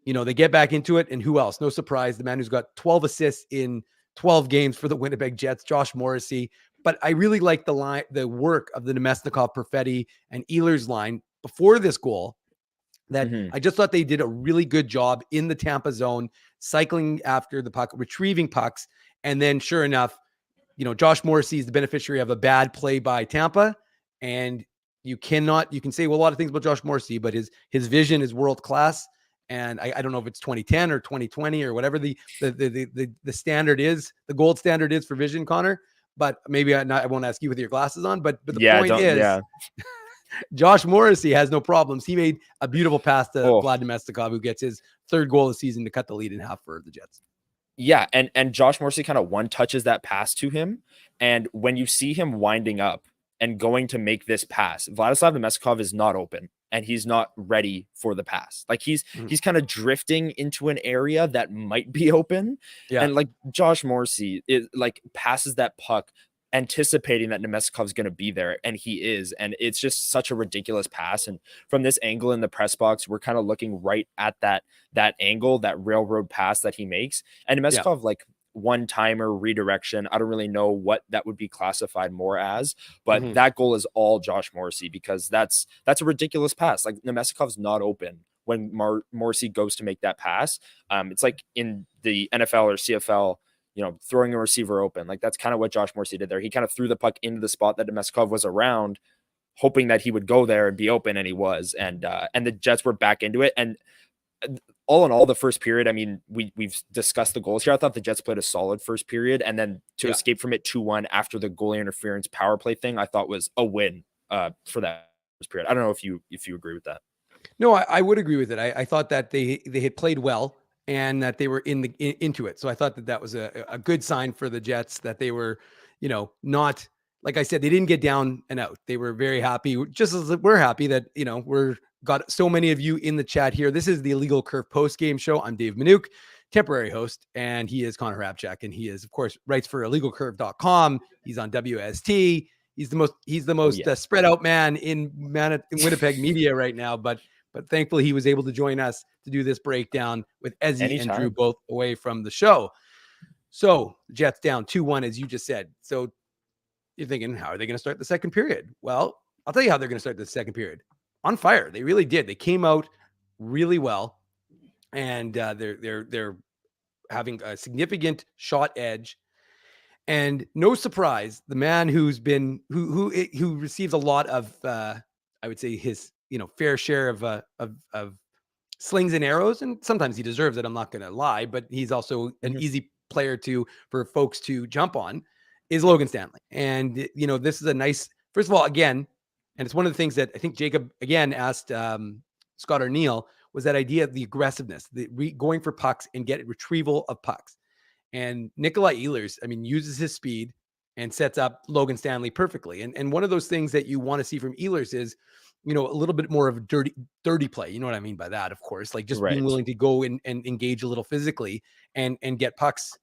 you know, they get back into it. And who else? No surprise, the man who's got 12 assists in 12 games for the Winnipeg Jets, Josh Morrissey. But I really like the work of the Nemesnikov, Perfetti, and Ehlers line before this goal. That I just thought they did a really good job in the Tampa zone, cycling after the puck, retrieving pucks. And then sure enough, you know, Josh Morrissey is the beneficiary of a bad play by Tampa. And you can say, well, a lot of things about Josh Morrissey, but his vision is world class. And I don't know if it's 2010 or 2020 or whatever the standard is, the gold standard is for vision, Connor. But maybe I won't ask you with your glasses on, but the point is, Josh Morrissey has no problems. He made a beautiful pass to Vlad Nemestikov, who gets his third goal of the season to cut the lead in half for the Jets. Yeah, and Josh Morrissey kind of one touches that pass to him. And when you see him winding up and going to make this pass, Vladislav Nemestikov is not open. and he's not ready for the pass. Like he's kind of drifting into an area that might be open. Yeah. And like Josh Morrissey like passes that puck anticipating that Nemeskov's going to be there, and he is. And it's just such a ridiculous pass. And from this angle in the press box, we're kind of looking right at that angle, that railroad pass that he makes. And Nemeskov, like one-timer redirection. I don't really know what that would be classified more as, but that goal is all Josh Morrissey, because that's a ridiculous pass. Like Nemeskov's not open when Morrissey goes to make that pass. It's like in the NFL or CFL, throwing a receiver open. Like that's kind of what Josh Morrissey did there. He kind of threw the puck into the spot that Nemeskov was around, hoping that he would go there and be open, and he was. And the Jets were back into it. And all in all, the first period, I mean, we've discussed the goals here. I thought the Jets played a solid first period, and then to escape from it 2-1 after the goalie interference power play thing, I thought was a win for that first period. I don't know if you agree with that. No, I would agree with it. I thought that they had played well and that they were into it. So I thought that was a good sign for the Jets, that they were, not, like I said, they didn't get down and out. They were very happy, just as we're happy that, we're got so many of you in the chat here. This is the Illegal Curve post-game show. I'm Dave Minuk, temporary host, and he is Connor Rabchak, and he is, of course, writes for illegalcurve.com. He's on WST. He's the most spread out man in Winnipeg media right now, but thankfully he was able to join us to do this breakdown with Ezzy and Drew both away from the show. So Jets down 2-1, as you just said. So you're thinking, how are they going to start the second period? Well, I'll tell you how they're going to start the second period. On fire. They really did. They came out really well, and they're having a significant shot edge. And no surprise, the man who receives a lot of I would say his fair share of slings and arrows, and sometimes he deserves it, I'm not going to lie, but he's also an easy player for folks to jump on, is Logan Stanley. And this is a nice, first of all, again, and it's one of the things that I think Jacob again asked Scott Arneal, was that idea of the aggressiveness, going for pucks and get retrieval of pucks. And Nikolai Ehlers, I mean, uses his speed and sets up Logan Stanley perfectly. And one of those things that you want to see from Ehlers is, a little bit more of dirty play. You know what I mean by that, of course, like just being willing to go and engage a little physically and get pucks,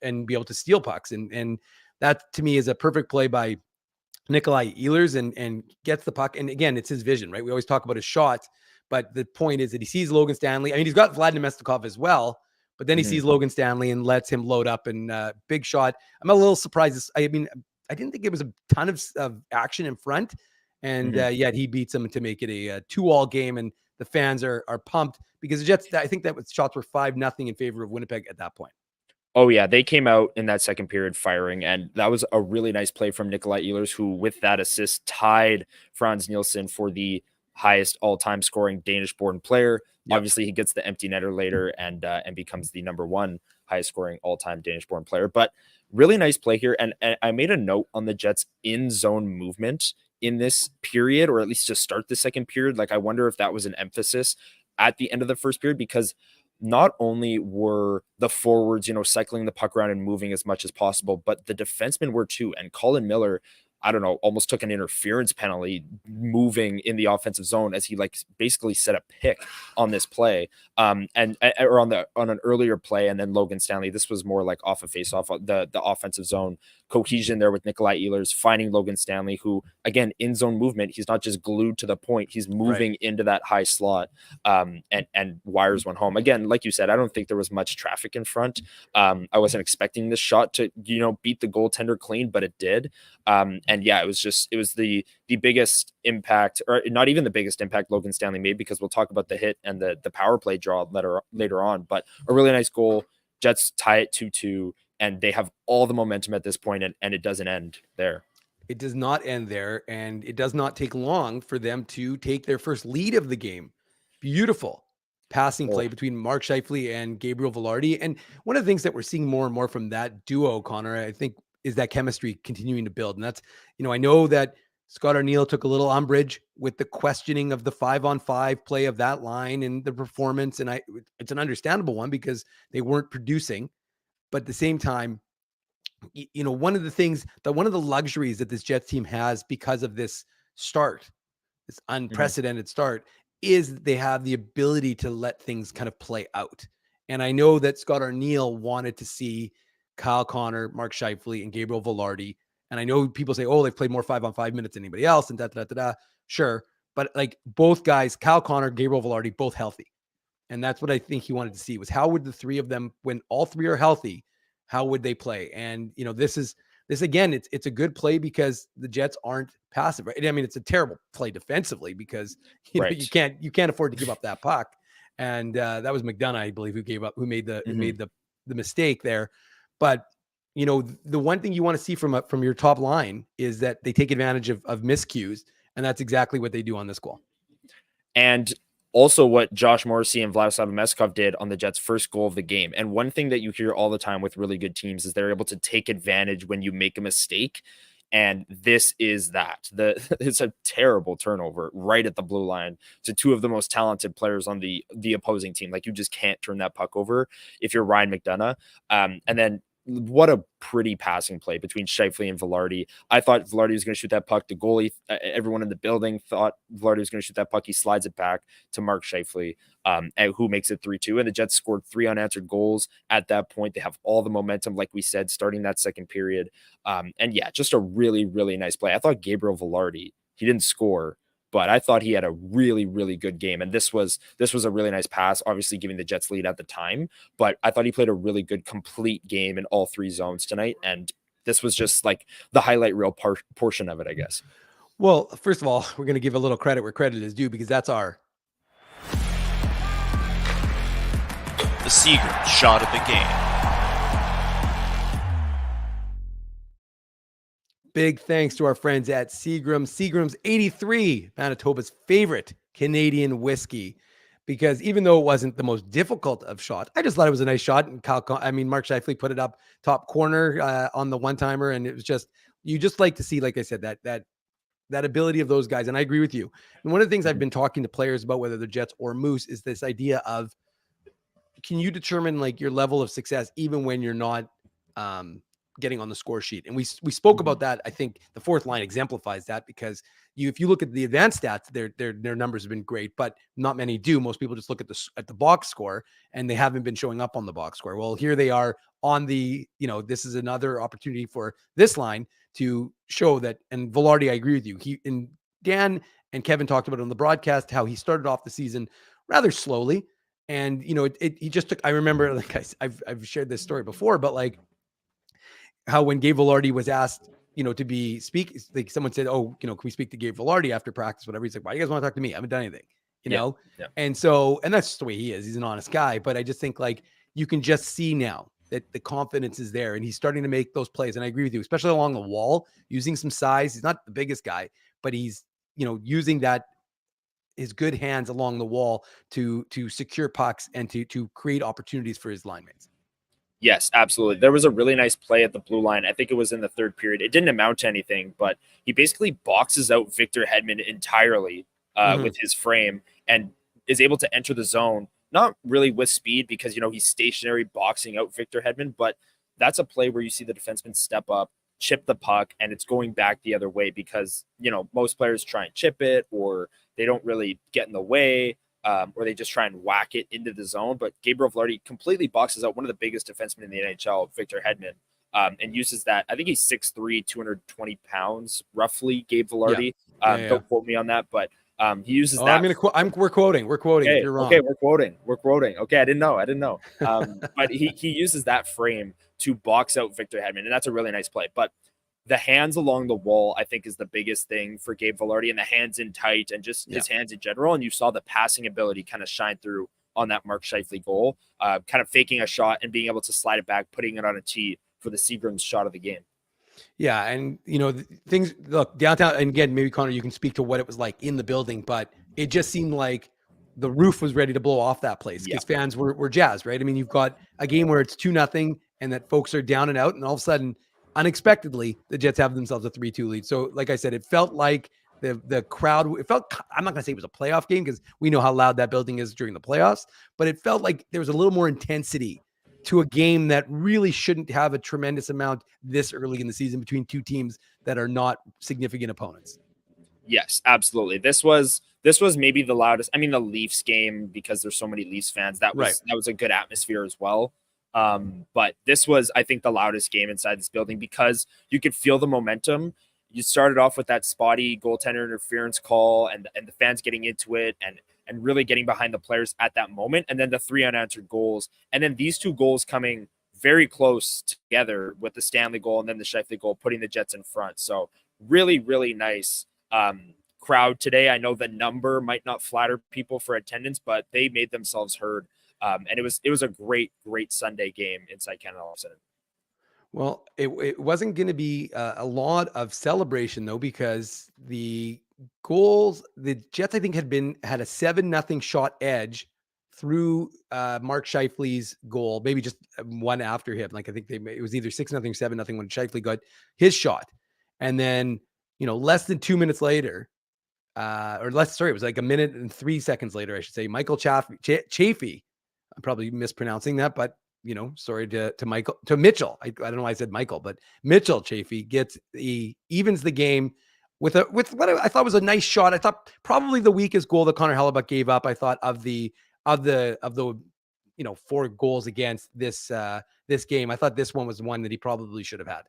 and be able to steal pucks. And that to me is a perfect play by Nikolai Ehlers, and gets the puck. And again, it's his vision, right? We always talk about his shot, but the point is that he sees Logan Stanley. I mean, he's got Vladimir Mestikov as well, but then he sees Logan Stanley and lets him load up, and big shot. I'm a little surprised. I mean, I didn't think it was a ton of action in front, and yet he beats him to make it a 2-2 game, and the fans are pumped because the Jets, I think that shots were 5-0 in favor of Winnipeg at that point. Oh yeah, they came out in that second period firing, and that was a really nice play from Nikolai Ehlers, who with that assist tied Franz Nielsen for the highest all-time scoring Danish-born player. Yep. Obviously, he gets the empty netter later and becomes the number 1 highest scoring all-time Danish-born player. But really nice play here, and I made a note on the Jets' in-zone movement in this period, or at least to start the second period. Like, I wonder if that was an emphasis at the end of the first period, because not only were the forwards, cycling the puck around and moving as much as possible, but the defensemen were too. And Colin Miller, I don't know, almost took an interference penalty moving in the offensive zone as he basically set a pick on this play, or on an earlier play. And then Logan Stanley, this was more like off a face-off, the offensive zone cohesion there with Nikolai Ehlers finding Logan Stanley, who again, in zone movement, he's not just glued to the point, he's moving into that high slot, and wires one home. Again, like you said, I don't think there was much traffic in front. I wasn't expecting this shot to, beat the goaltender clean, but it did. And yeah, it was the biggest impact, or not even the biggest impact Logan Stanley made, because we'll talk about the hit and the power play draw later on, but a really nice goal. Jets tie it 2-2, and they have all the momentum at this point, and it doesn't end there. It does not end there, and it does not take long for them to take their first lead of the game. Beautiful passing play between Mark Scheifele and Gabriel Velarde. And one of the things that we're seeing more and more from that duo, Connor, I think, is that chemistry continuing to build. And that's, I know that Scott Arneal took a little umbrage with the questioning of the 5-on-5 play of that line and the performance. And it's an understandable one because they weren't producing. But at the same time, one of the luxuries that this Jets team has because of this start this unprecedented start, is they have the ability to let things kind of play out. And I know that Scott Arniel wanted to see Kyle Connor, Mark Scheifele, and Gabriel Velarde. And I know people say, oh, they've played more 5-on-5 minutes than anybody else, and da. Sure. But like both guys, Kyle Connor, Gabriel Velarde, both healthy. And that's what I think he wanted to see, was how would the three of them, when all three are healthy, how would they play? And, you know, this again, it's a good play because the Jets aren't passive, right? I mean, it's a terrible play defensively because you know, you can't afford to give up that puck. And that was McDonough, I believe, who made the mistake there. But you know, the one thing you want to see from your top line is that they take advantage of miscues, and that's exactly what they do on this goal. And also what Josh Morrissey and Vladislav Meskov did on the Jets' first goal of the game. And one thing that you hear all the time with really good teams is they're able to take advantage when you make a mistake. And this is that. It's a terrible turnover right at the blue line to two of the most talented players on the opposing team. Like, you just can't turn that puck over if you're Ryan McDonough. And then what a pretty passing play between Scheifele and Velarde. I thought Velarde was going to shoot that puck. The goalie, everyone in the building thought Velarde was going to shoot that puck. He slides it back to Mark Scheifele, who makes it 3-2. And the Jets scored 3 unanswered goals at that point. They have all the momentum, like we said, starting that second period. And yeah, just a really, really nice play. I thought Gabriel Velarde, he didn't score, but I thought he had a really, really good game. And this was a really nice pass, obviously giving the Jets lead at the time. But I thought he played a really good, complete game in all 3 zones tonight. And this was just like the highlight reel portion of it, I guess. Well, first of all, we're going to give a little credit where credit is due, because that's our The Seagram shot of the game. Big thanks to our friends at Seagram. Seagram's 83, Manitoba's favorite Canadian whiskey, because even though it wasn't the most difficult of shots, I just thought it was a nice shot. And Mark Scheifele put it up top corner on the one-timer, and it was just, you just like to see, like I said, that ability of those guys. And I agree with you. And one of the things I've been talking to players about, whether they're Jets or Moose, is this idea of, can you determine like your level of success even when you're not getting on the score sheet? And we spoke about that. I think the fourth line exemplifies that, because if you look at the advanced stats, their numbers have been great, but not many do. Most people just look at the box score, and they haven't been showing up on the box score. Well, here they are on the, this is another opportunity for this line to show that. And Velarde, I agree with you. Dan and Kevin talked about it on the broadcast, how he started off the season rather slowly. And, he just took, I remember, like I've shared this story before, but like, how when Gabe Velarde was asked, to speak, like someone said, oh, can we speak to Gabe Velarde after practice, whatever. He's like, why do you guys want to talk to me? I haven't done anything, know? Yeah. And that's just the way he is. He's an honest guy. But I just think like you can just see now that the confidence is there, and he's starting to make those plays. And I agree with you, especially along the wall, using some size. He's not the biggest guy, but he's, using his good hands along the wall to secure pucks and to create opportunities for his line mates. Yes, absolutely. There was a really nice play at the blue line. I think it was in the third period. It didn't amount to anything, but he basically boxes out Victor Hedman entirely with his frame and is able to enter the zone, not really with speed because, he's stationary boxing out Victor Hedman, but that's a play where you see the defenseman step up, chip the puck, and it's going back the other way because, most players try and chip it, or they don't really get in the way. Or they just try and whack it into the zone. But Gabriel Velarde completely boxes out one of the biggest defensemen in the NHL, Victor Hedman, and uses that. I think he's 6'3", 220 pounds, roughly, Gabe Velarde. Don't quote me on that, but he uses that. We're quoting. Okay, if you're wrong. Okay, we're quoting. Okay, I didn't know. But he uses that frame to box out Victor Hedman, and that's a really nice play. But the hands along the wall, I think, is the biggest thing for Gabe Velarde, and the hands in tight and just his hands in general. And you saw the passing ability kind of shine through on that Mark Scheifele goal, kind of faking a shot and being able to slide it back, putting it on a tee for the Seagram's shot of the game. Yeah. And, things look downtown. And again, maybe Connor, you can speak to what it was like in the building, but it just seemed like the roof was ready to blow off that place because fans were jazzed, right? I mean, you've got a game where it's 2-0 and that folks are down and out, and all of a sudden, unexpectedly, the Jets have themselves a 3-2 lead. So like I said, it felt like the crowd, I'm not going to say it was a playoff game because we know how loud that building is during the playoffs, but it felt like there was a little more intensity to a game that really shouldn't have a tremendous amount this early in the season between two teams that are not significant opponents. Yes, absolutely. This was maybe the loudest. I mean, the Leafs game, because there's so many Leafs fans, that was a good atmosphere as well. But this was, I think, the loudest game inside this building because you could feel the momentum. You started off with that spotty goaltender interference call and the fans getting into it and really getting behind the players at that moment. And then the 3 unanswered goals. And then these 2 goals coming very close together with the Stanley goal and then the Scheifele goal, putting the Jets in front. So really, really nice crowd today. I know the number might not flatter people for attendance, but they made themselves heard. And it was a great Sunday game inside Canada Life Center. Well, it wasn't going to be a lot of celebration though, because the goals, the Jets, I think had a 7-0 shot edge through Mark Scheifele's goal, maybe just one after him. Like I think it was either 6-0, 7-0 when Scheifele got his shot. And then, less than 2 minutes later, it was like 1 minute and 3 seconds later, I should say, Michael Chafee, I'm probably mispronouncing that, but sorry to Mitchell. I don't know why I said Michael, but Mitchell Chafee evens the game with what I thought was a nice shot. I thought probably the weakest goal that Connor Hellebuyck gave up. I thought of the 4 goals against this game. I thought this one was one that he probably should have had.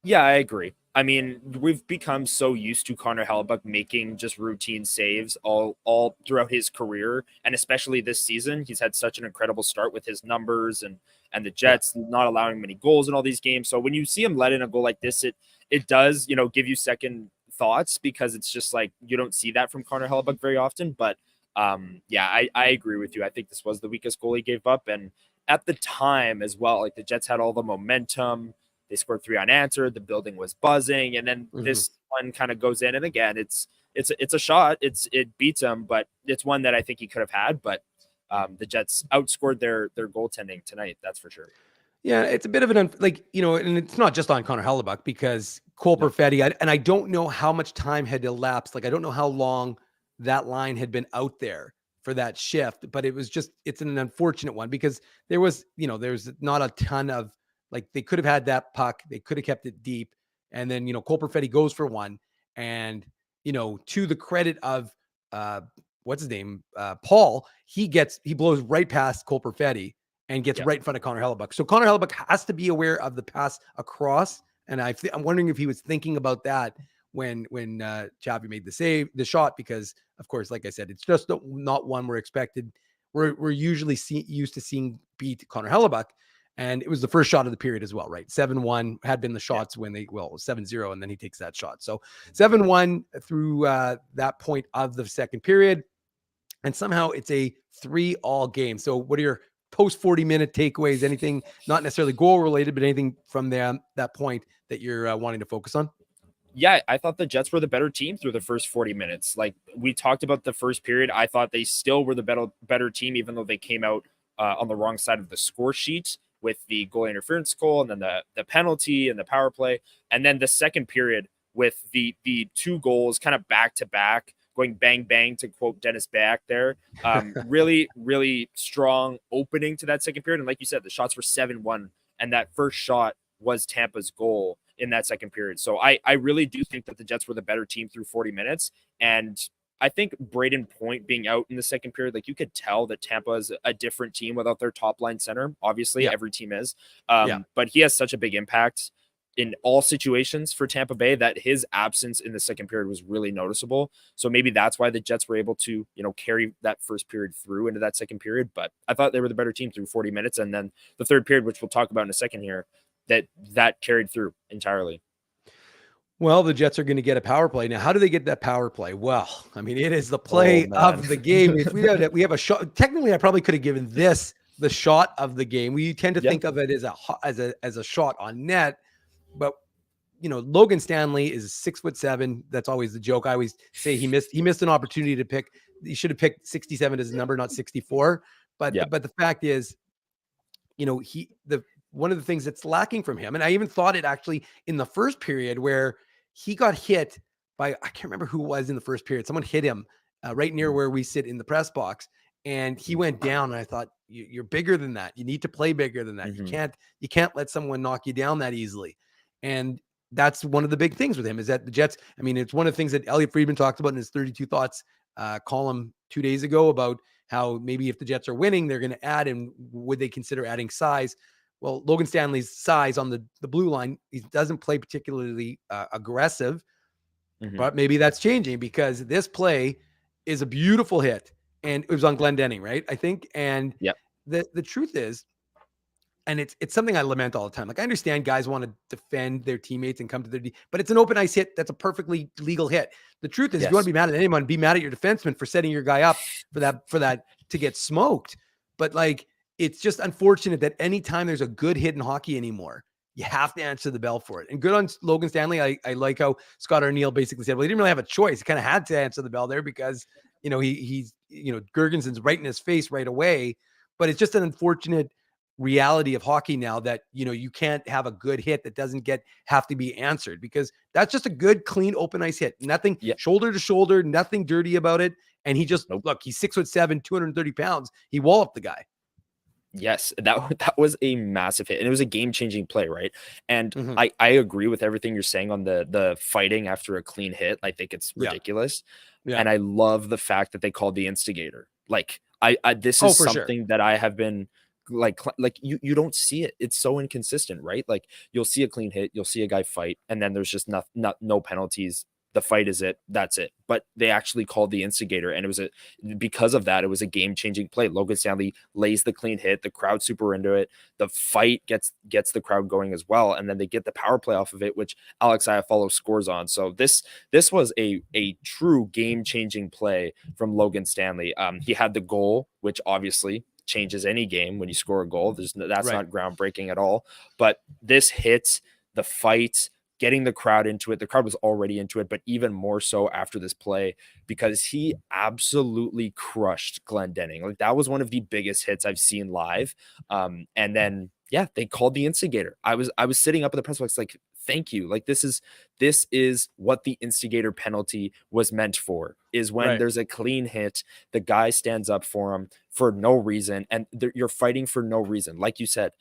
Yeah, I agree. I mean, we've become so used to Connor Hellebuyck making just routine saves all throughout his career, and especially this season. He's had such an incredible start with his numbers and the Jets not allowing many goals in all these games. So when you see him let in a goal like this, it does, give you second thoughts, because it's just like you don't see that from Connor Hellebuyck very often. But I agree with you. I think this was the weakest goal he gave up, and at the time as well, like the Jets had all the momentum. They scored 3 unanswered. The building was buzzing, and then this one kind of goes in. And again, it's a shot. It beats him, but it's one that I think he could have had. But the Jets outscored their goaltending tonight. That's for sure. Yeah, it's a bit of and it's not just on Connor Hellebuyck, because Cole Perfetti, and I don't know how much time had elapsed. Like I don't know how long that line had been out there for that shift, but it's an unfortunate one, because there's not a ton of. Like they could have had that puck. They could have kept it deep. And then, Cole Perfetti goes for one. And, to the credit of, what's his name? Paul, he blows right past Cole Perfetti and gets right in front of Connor Hellebuyck. So Connor Hellebuyck has to be aware of the pass across. And I'm wondering if he was thinking about that when Chavi made the shot, because of course, like I said, it's just not one we're expected. We're usually used to seeing beat Connor Hellebuyck. And it was the first shot of the period as well, right? 7-1 had been the shots when it was 7-0, and then he takes that shot. So 7-1 through that point of the second period. And somehow it's a 3-all game. So what are your post 40-minute takeaways? Anything not necessarily goal related, but anything from that point that you're wanting to focus on? Yeah, I thought the Jets were the better team through the first 40 minutes. Like we talked about the first period, I thought they still were the better team, even though they came out on the wrong side of the score sheet with the goal interference goal and then the penalty and the power play. And then the second period with the 2 goals kind of back to back, going bang, bang, to quote Dennis back there. Really, really strong opening to that second period. And like you said, the shots were 7-1, and that first shot was Tampa's goal in that second period. So I really do think that the Jets were the better team through 40 minutes. And I think Braden Point being out in the second period, like you could tell that Tampa is a different team without their top line center. Obviously, every team is. But he has such a big impact in all situations for Tampa Bay that his absence in the second period was really noticeable. So maybe that's why the Jets were able to, carry that first period through into that second period. But I thought they were the better team through 40 minutes. And then the third period, which we'll talk about in a second here, that carried through entirely. Well, the Jets are going to get a power play. Now, how do they get that power play? Well, I mean, it is the play of the game. If we have a shot. Technically, I probably could have given this the shot of the game. We tend to think of it as a shot on net, but Logan Stanley is 6'7". That's always the joke. I always say he missed an opportunity to pick. He should have picked 67 as his number, not 64. But the fact is, one of the things that's lacking from him, and I even thought it actually in the first period where he got hit by, I can't remember who it was in the first period. Someone hit him right near where we sit in the press box, and he went down. And I thought, you're bigger than that. You need to play bigger than that. Mm-hmm. You can't let someone knock you down that easily. And that's one of the big things with him is that the Jets, I mean, it's one of the things that Elliot Friedman talked about in his 32 Thoughts column 2 days ago about how maybe if the Jets are winning, they're going to add, and would they consider adding size? Well, Logan Stanley's size on the blue line, he doesn't play particularly aggressive, but maybe that's changing because this play is a beautiful hit, and it was on Glendening, right? I think. And the truth is, and it's something I lament all the time. Like, I understand guys want to defend their teammates and come to their but it's an open ice hit. That's a perfectly legal hit. The truth is, if you want to be mad at anyone, be mad at your defenseman for setting your guy up for that to get smoked. But like, it's just unfortunate that anytime there's a good hit in hockey anymore, you have to answer the bell for it. And good on Logan Stanley. I like how Scott Arniel basically said, well, he didn't really have a choice. He kind of had to answer the bell there because, he's Gergensen's right in his face right away. But it's just an unfortunate reality of hockey now that, you can't have a good hit that doesn't have to be answered, because that's just a good, clean, open ice hit. Nothing shoulder to shoulder, nothing dirty about it. And he just, look, he's 6'7", 230 pounds. He walloped the guy. Yes, that was a massive hit, and it was a game-changing play, right? And I agree with everything you're saying on the fighting after a clean hit. I think it's ridiculous. Yeah. And I love the fact that they called the instigator. Like, this is something that I have been like you don't see it. It's so inconsistent, right? Like, you'll see a clean hit, you'll see a guy fight, and then there's just no penalties. The fight is it. That's it. But they actually called the instigator, and because of that, it was a game-changing play. Logan Stanley lays the clean hit. The crowd super into it. The fight gets the crowd going as well, and then they get the power play off of it, which Alex Iafallo scores on. So this was a true game-changing play from Logan Stanley. He had the goal, which obviously changes any game when you score a goal. That's not groundbreaking at all. But this hit, the fight, getting the crowd into it. The crowd was already into it, but even more so after this play, because he absolutely crushed Glendening. Like, that was one of the biggest hits I've seen live. And then, they called the instigator. I was sitting up at the press box like, thank you. Like, this is what the instigator penalty was meant for, is when there's a clean hit, the guy stands up for him for no reason. And you're fighting for no reason. Like you said,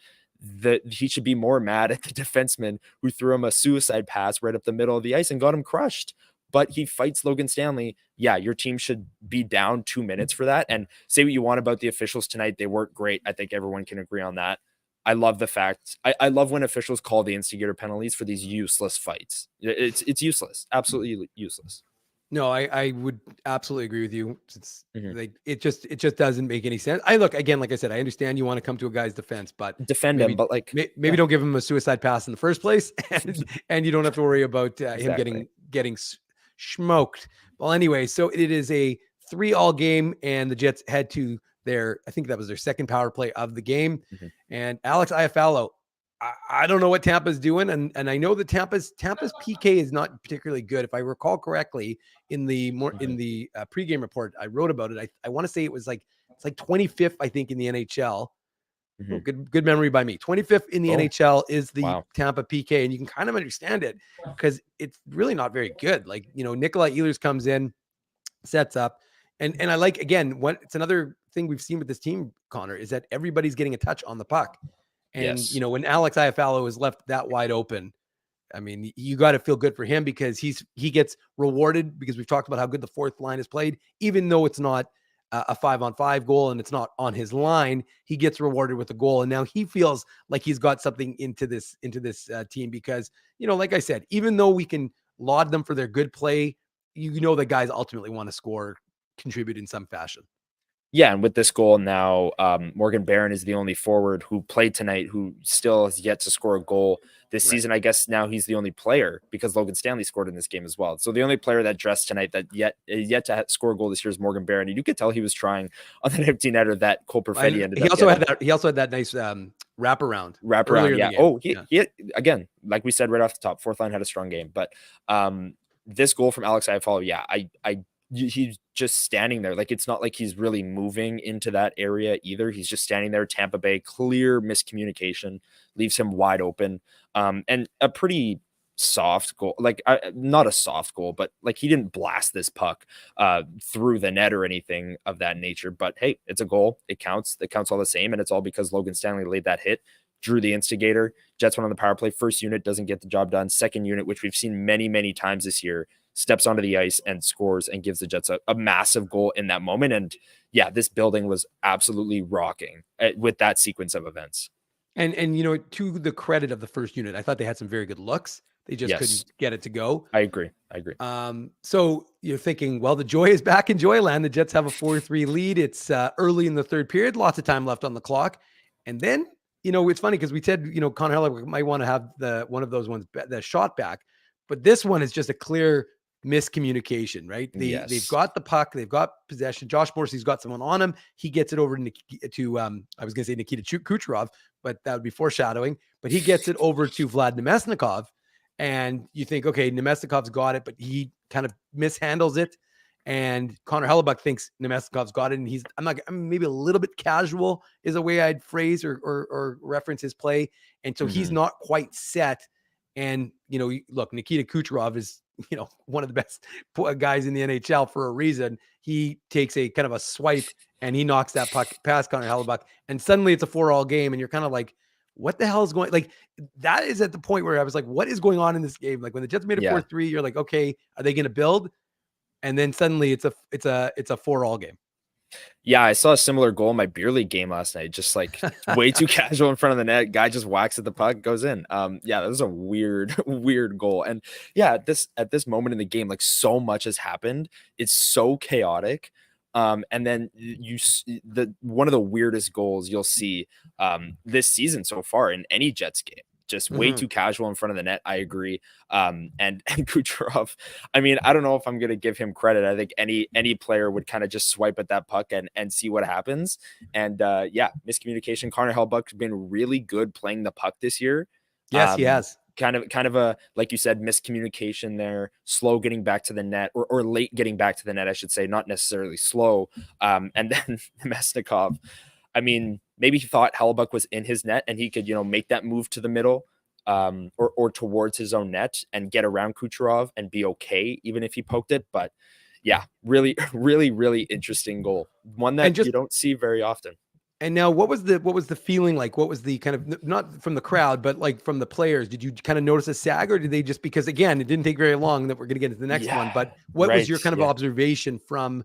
he should be more mad at the defenseman who threw him a suicide pass right up the middle of the ice and got him crushed. But he fights Logan Stanley. Yeah, your team should be down 2 minutes for that. And say what you want about the officials tonight, they weren't great. I think everyone can agree on that. I love the fact I love when officials call the instigator penalties for these useless fights. It's useless, absolutely useless. No, I would absolutely agree with you. It's like, it just doesn't make any sense. Look, again, like I said, I understand you want to come to a guy's defense, but defend him, but like, maybe don't give him a suicide pass in the first place, and you don't have to worry about him getting smoked. Well, anyway, so it is a 3-3 game, and the Jets head to I think that was their second power play of the game. And Alex Iafallo, I don't know what Tampa's doing, and I know that Tampa's PK is not particularly good. If I recall correctly, in the pregame report I wrote about it, I want to say it's like 25th, I think, in the NHL. Well, good memory by me. 25th in the NHL is the Tampa PK, and you can kind of understand it because it's really not very good. Like, Nikolai Ehlers comes in, sets up, and I like, again, it's another thing we've seen with this team, Connor, is that everybody's getting a touch on the puck. And, when Alex Iafallo is left that wide open, I mean, you got to feel good for him because he gets rewarded, because we've talked about how good the fourth line is played, even though it's not a 5-on-5 goal and it's not on his line, he gets rewarded with a goal. And now he feels like he's got something into this team because, like I said, even though we can laud them for their good play, the guys ultimately want to score, contribute in some fashion. Yeah, and with this goal now, Morgan Barron is the only forward who played tonight who still has yet to score a goal this season. I guess now he's the only player, because Logan Stanley scored in this game as well. So the only player that dressed tonight that yet to score a goal this year is Morgan Barron. And you could tell he was trying on that empty netter that Cole Perfetti ended up. He also had that nice wraparound. Yeah. He again, like we said right off the top, fourth line had a strong game, but this goal from Alex Iafallo, he's just standing there. Like, it's not like he's really moving into that area either. He's just standing there. Tampa Bay, clear miscommunication, leaves him wide open. And a pretty soft goal, like not a soft goal, but like, he didn't blast this puck through the net or anything of that nature. But hey, it's a goal. It counts all the same. And it's all because Logan Stanley laid that hit. Drew the instigator. Jets went on the power play. First unit doesn't get the job done. Second unit, which we've seen many, many times this year, steps onto the ice and scores and gives the Jets a massive goal in that moment. And yeah, this building was absolutely rocking with that sequence of events. And to the credit of the first unit, I thought they had some very good looks. They just couldn't get it to go. I agree. So you're thinking, well, the joy is back in Joyland. The Jets have a 4-3 lead. It's early in the third period, lots of time left on the clock. And then, it's funny because we said, Connor Hellebuyck might want to have one of those ones, the shot back. But this one is just a clear miscommunication, right? They've got the puck, they've got possession. Josh Morrissey's got someone on him. He gets it over to I was going to say Nikita Kucherov, but that would be foreshadowing. But he gets it over to Vlad Nemesnikov, and you think, okay, Nemesnikov's got it, but he kind of mishandles it. And Connor Hellebuyck thinks Nemesnikov's got it, and maybe a little bit casual is a way I'd phrase or reference his play, and so he's not quite set. And look, Nikita Kucherov is one of the best guys in the NHL for a reason. He takes a kind of a swipe and he knocks that puck past Connor Hellebuyck, and suddenly it's a 4-all game, and you're kind of like, what the hell is going? Like, that is at the point where I was like, what is going on in this game? Like when the Jets made it 4-3, you're like, okay, are they going to build? And then suddenly it's a 4-all game. Yeah, I saw a similar goal in my beer league game last night. Just like way too casual in front of the net. Guy just whacks at the puck, goes in. Yeah, that was a weird goal. And yeah, at this moment in the game, like so much has happened. It's so chaotic. And then one of the weirdest goals you'll see this season so far in any Jets game. Just way too casual in front of the net. I agree. And Kucherov, I mean, I don't know if I'm going to give him credit. I think any player would kind of just swipe at that puck and see what happens. And yeah, miscommunication. Connor Hellebuyck's been really good playing the puck this year. Yes, he has. Kind of a, like you said, miscommunication there, slow getting back to the net or late getting back to the net, I should say, not necessarily slow. And then Nemesnikov, I mean, maybe he thought Hellebuyck was in his net and he could, make that move to the middle or towards his own net and get around Kucherov and be okay, even if he poked it. But yeah, really, really, really interesting goal. One that you don't see very often. And now what was the feeling like? What was the kind of, not from the crowd, but like from the players? Did you kind of notice a sag, or did they just, because again, it didn't take very long that we're going to get into the next one, but what was your kind of observation from,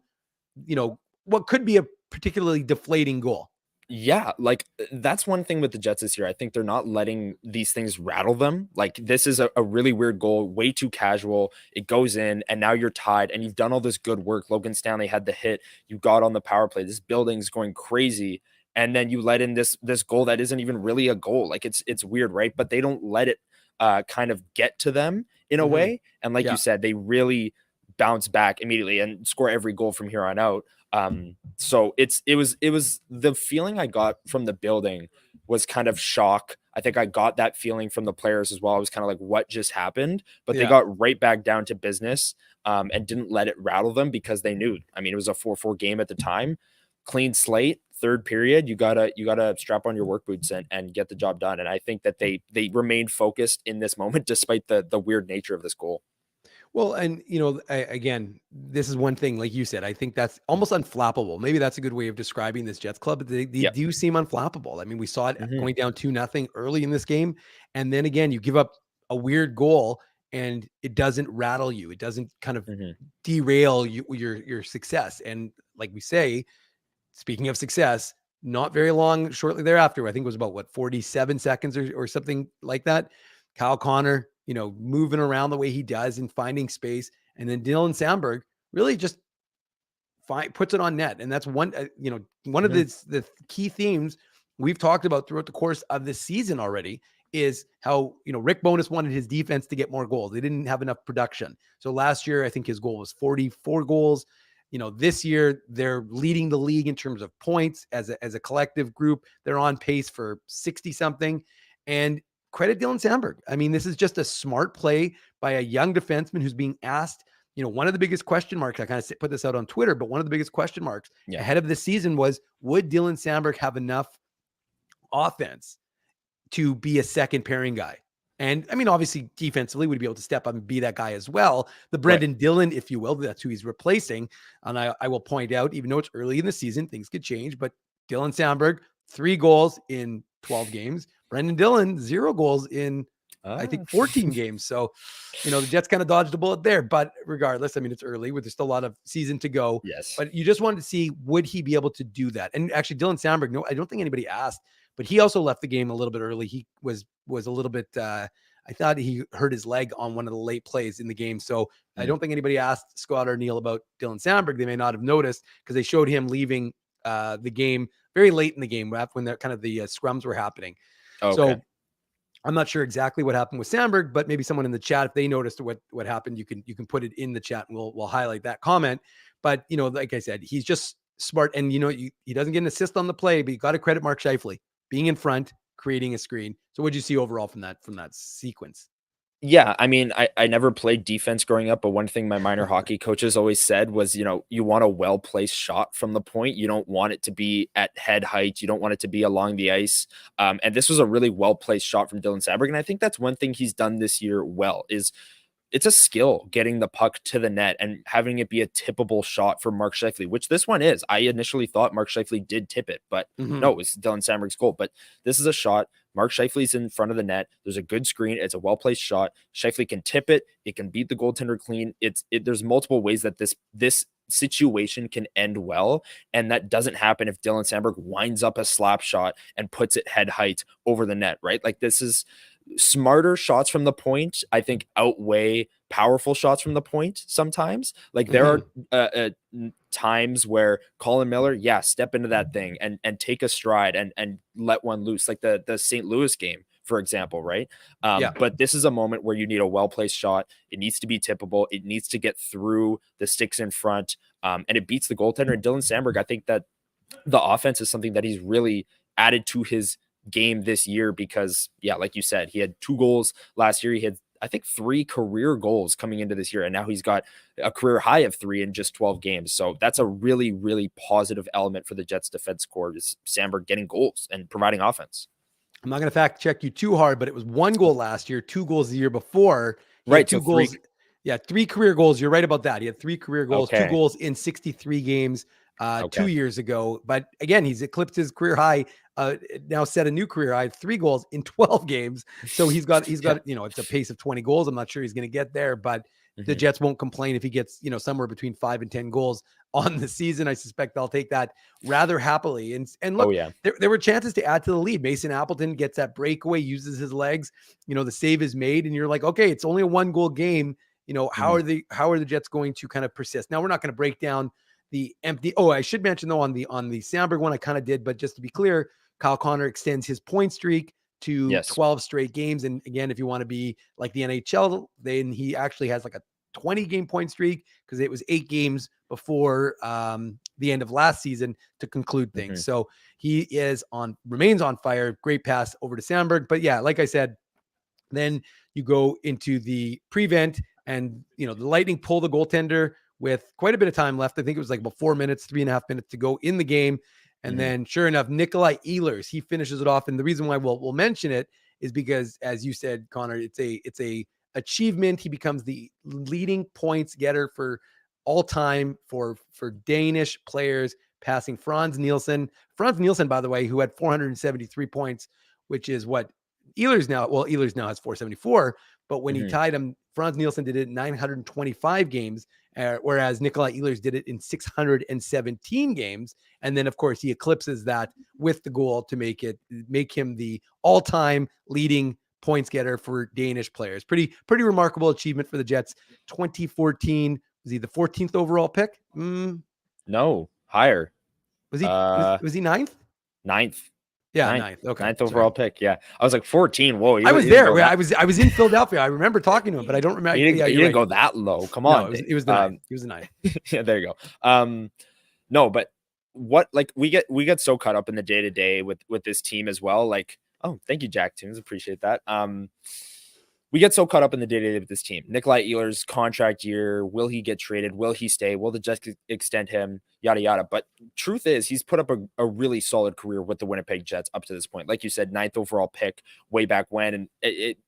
what could be a particularly deflating goal? Yeah, like that's one thing with the Jets this year. I think they're not letting these things rattle them. Like this is a really weird goal, way too casual. It goes in and now you're tied and you've done all this good work. Logan Stanley had the hit. You got on the power play. This building's going crazy. And then you let in this goal that isn't even really a goal. Like it's weird, right? But they don't let it kind of get to them in a way. And like you said, they really bounce back immediately and score every goal from here on out. So it was the feeling I got from the building was kind of shock. I think I got that feeling from the players as well. I was kind of like, what just happened? But they got right back down to business and didn't let it rattle them because they knew. I mean, it was a 4-4 game at the time. Clean slate, third period. You gotta strap on your work boots and get the job done. And I think that they remained focused in this moment despite the weird nature of this goal. Well, and again, this is one thing, like you said, I think that's almost unflappable. Maybe that's a good way of describing this Jets club. They do seem unflappable. I mean, we saw it going down 2-0 early in this game. And then again, you give up a weird goal and it doesn't rattle you. It doesn't kind of derail your success. And like we say, speaking of success, not very long shortly thereafter, I think it was about 47 seconds or something like that. Kyle Connor, moving around the way he does and finding space. And then Dylan Sandberg really just puts it on net. And that's one of the key themes we've talked about throughout the course of this season already is how, Rick Bowness wanted his defense to get more goals. They didn't have enough production. So last year, I think his goal was 44 goals. This year they're leading the league in terms of points as a collective group. They're on pace for 60 something, and credit Dylan Sandberg. I mean, this is just a smart play by a young defenseman who's being asked, one of the biggest question marks, I kind of put this out on Twitter, but one of the biggest question marks ahead of this season was, would Dylan Sandberg have enough offense to be a second pairing guy? And I mean, obviously defensively would be able to step up and be that guy as well. The Brendan Dillon, if you will, that's who he's replacing. And I will point out, even though it's early in the season, things could change, but Dylan Sandberg, 3 goals in 12 games, Brendan Dillon, 0 goals in, I think 14 games. So, the Jets kind of dodged a bullet there, but regardless, I mean, it's early, there's still a lot of season to go. Yes. But you just wanted to see, would he be able to do that? And actually Dylan Sandberg, no, I don't think anybody asked, but he also left the game a little bit early. He was a little bit, I thought he hurt his leg on one of the late plays in the game. So I don't think anybody asked Scott or Neil about Dylan Sandberg. They may not have noticed because they showed him leaving the game very late in the game when the scrums were happening. Okay. So I'm not sure exactly what happened with Sandberg, but maybe someone in the chat, if they noticed what happened, you can put it in the chat and we'll highlight that comment. But like I said, he's just smart, and he doesn't get an assist on the play, but you got to credit Mark Scheifele being in front, creating a screen. So what'd you see overall from that sequence? Yeah, I mean, I never played defense growing up, but one thing my minor hockey coaches always said was, you want a well-placed shot from the point. You don't want it to be at head height. You don't want it to be along the ice. And this was a really well-placed shot from Dylan Sandberg. And I think that's one thing he's done this year well is it's a skill getting the puck to the net and having it be a tippable shot for Mark Scheifele, which this one is. I initially thought Mark Scheifele did tip it, but no, it was Dylan Sandberg's goal. But this is a shot. Mark Scheifele's in front of the net. There's a good screen. It's a well-placed shot. Scheifele can tip it. It can beat the goaltender clean. There's multiple ways that this situation can end well, and that doesn't happen if Dylan Sandberg winds up a slap shot and puts it head height over the net, right? Like, this is smarter shots from the point, I think, outweigh powerful shots from the point sometimes. Like, there are times where Colin Miller, step into that thing and take a stride and let one loose, like the St. Louis game, for example, right? But this is a moment where you need a well-placed shot. It needs to be tippable. It needs to get through the sticks in front, and it beats the goaltender. And Dylan Sandberg, I think that the offense is something that he's really added to his game this year because, like you said, he had 2 goals last year. He had, I think, 3 career goals coming into this year, and now he's got a career high of 3 in just 12 games. So that's a really, really positive element for the Jets defense core, is Sandberg getting goals and providing offense. I'm not going to fact check you too hard, but it was 1 goal last year, 2 goals the year before. Right. 2 goals. 3 career goals. You're right about that. He had 3 career goals, 2 goals in 63 games 2 years ago. But again, he's eclipsed his career high, now set a new career high, 3 goals in 12 games. So he's got, it's a pace of 20 goals. I'm not sure he's going to get there, but the Jets won't complain if he gets, somewhere between 5 and 10 goals on the season. I suspect they'll take that rather happily. And look, there were chances to add to the lead. Mason Appleton gets that breakaway, uses his legs, the save is made, and you're like, okay, it's only a 1-goal game. How are the Jets going to kind of persist? Now, we're not going to break down the empty. Oh, I should mention though, on the Sandberg one, I kind of did, but just to be clear, Kyle Connor extends his point streak to 12 straight games. And again, if you want to be like the NHL, then he actually has like a 20-game point streak because it was 8 games before the end of last season to conclude things. So he remains on fire. Great pass over to Sandberg. But like I said, then you go into the prevent, and the Lightning pull the goaltender with quite a bit of time left. I think it was like about 4 minutes, 3.5 minutes to go in the game. And then sure enough, Nikolai Ehlers, he finishes it off. And the reason why we'll mention it is because, as you said, Connor, it's a achievement. He becomes the leading points getter for all time for Danish players, passing Franz Nielsen. Franz Nielsen, by the way, who had 473 points, which is what Ehlers now has 474. But when he tied him, Franz Nielsen did it in 925 games, whereas Nikolai Ehlers did it in 617 games. And then, of course, he eclipses that with the goal to make him the all-time leading points getter for Danish players. Pretty remarkable achievement for the Jets. 2014, was he the 14th overall pick? No, higher. Was he ninth? Ninth. Yeah, ninth. Okay, 9th overall pick. Yeah, I was like 14. Whoa, I was there. I was in Philadelphia. I remember talking to him, but I don't remember. You didn't go that low. Come on. No, it was the ninth. He was the ninth. Yeah, there you go. No, but we get so caught up in the day to day with this team as well. Like, oh, thank you, Jack Tunes. Appreciate that. We get so caught up in the day-to-day with this team. Nikolai Ehlers' contract year. Will he get traded? Will he stay? Will the Jets extend him? Yada, yada. But truth is, he's put up a really solid career with the Winnipeg Jets up to this point. Like you said, 9th overall pick way back when. And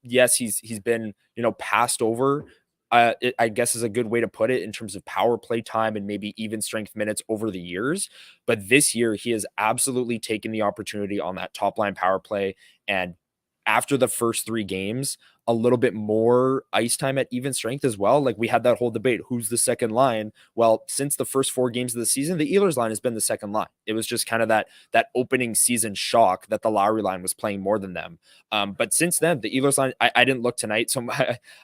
yes, he's been, passed over. I guess is a good way to put it in terms of power play time and maybe even strength minutes over the years. But this year, he has absolutely taken the opportunity on that top line power play and after the first 3 games, a little bit more ice time at even strength as well. Like we had that whole debate, who's the second line? Well, since the first 4 games of the season, the Ehlers line has been the second line. It was just kind of that opening season shock that the Lowry line was playing more than them. But since then, the Ehlers line, I didn't look tonight, so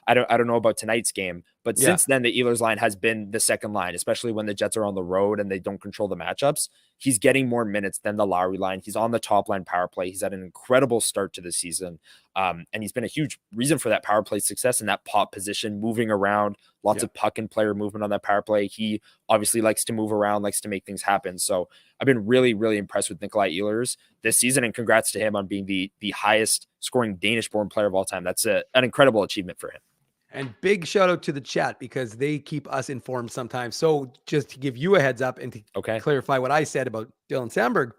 I don't know about tonight's game. But since then, the Ehlers line has been the second line, especially when the Jets are on the road and they don't control the matchups. He's getting more minutes than the Lowry line. He's on the top line power play. He's had an incredible start to the season. And he's been a huge reason for that power play success in that pop position, moving around, lots of puck and player movement on that power play. He obviously likes to move around, likes to make things happen. So I've been really, really impressed with Nikolai Ehlers this season, and congrats to him on being the highest scoring Danish-born player of all time. That's an incredible achievement for him. And big shout out to the chat because they keep us informed sometimes. So just to give you a heads up and to clarify what I said about Dylan Sandberg,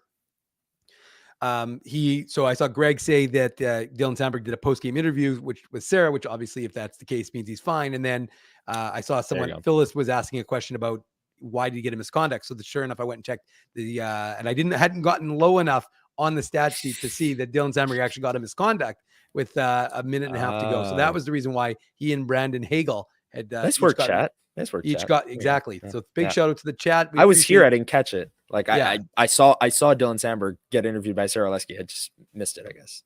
so I saw Greg say that Dylan Sandberg did a post-game interview, which with Sarah, which obviously, if that's the case, means he's fine. And then I saw someone, Phyllis, was asking a question about why did he get a misconduct. So sure enough, I went and checked and I hadn't gotten low enough on the stat sheet to see that Dylan Sandberg actually got a misconduct with a minute and a half to go. So that was the reason why he and Brandon Hagel had nice work, chat. Nice work. Each got exactly. So big shout out to the chat. I was here. I didn't catch it. Like I saw Dylan Sandberg get interviewed by Sarah Oleski. I just missed it, I guess.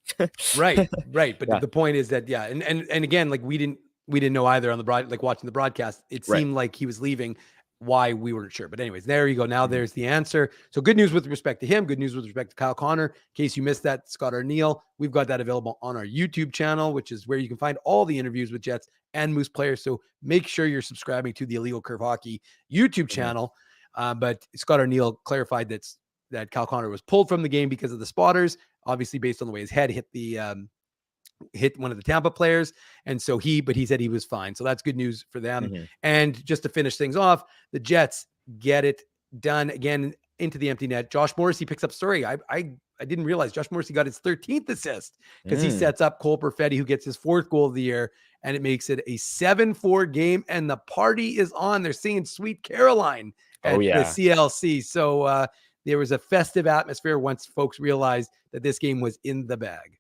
Right. But the point is that and again, like we didn't know either on the like watching the broadcast. It seemed like he was leaving. Why, we weren't sure. But anyways, there you go. Now there's the answer. So good news with respect to him. Good news with respect to Kyle Connor. In case you missed that, Scott Arneal, we've got that available on our YouTube channel, which is where you can find all the interviews with Jets and Moose players. So make sure you're subscribing to the Illegal Curve Hockey YouTube channel. But Scott Arneal clarified that Kyle Connor was pulled from the game because of the spotters, obviously based on the way his head hit one of the Tampa players. And so he said he was fine. So that's good news for them. And just to finish things off, the Jets get it done again into the empty net. Josh Morrissey picks up story. I didn't realize Josh Morrissey got his 13th assist because he sets up Cole Perfetti, who gets his 4th goal of the year, and it makes it a 7-4 game. And the party is on. They're singing Sweet Caroline at the CLC. So there was a festive atmosphere once folks realized that this game was in the bag.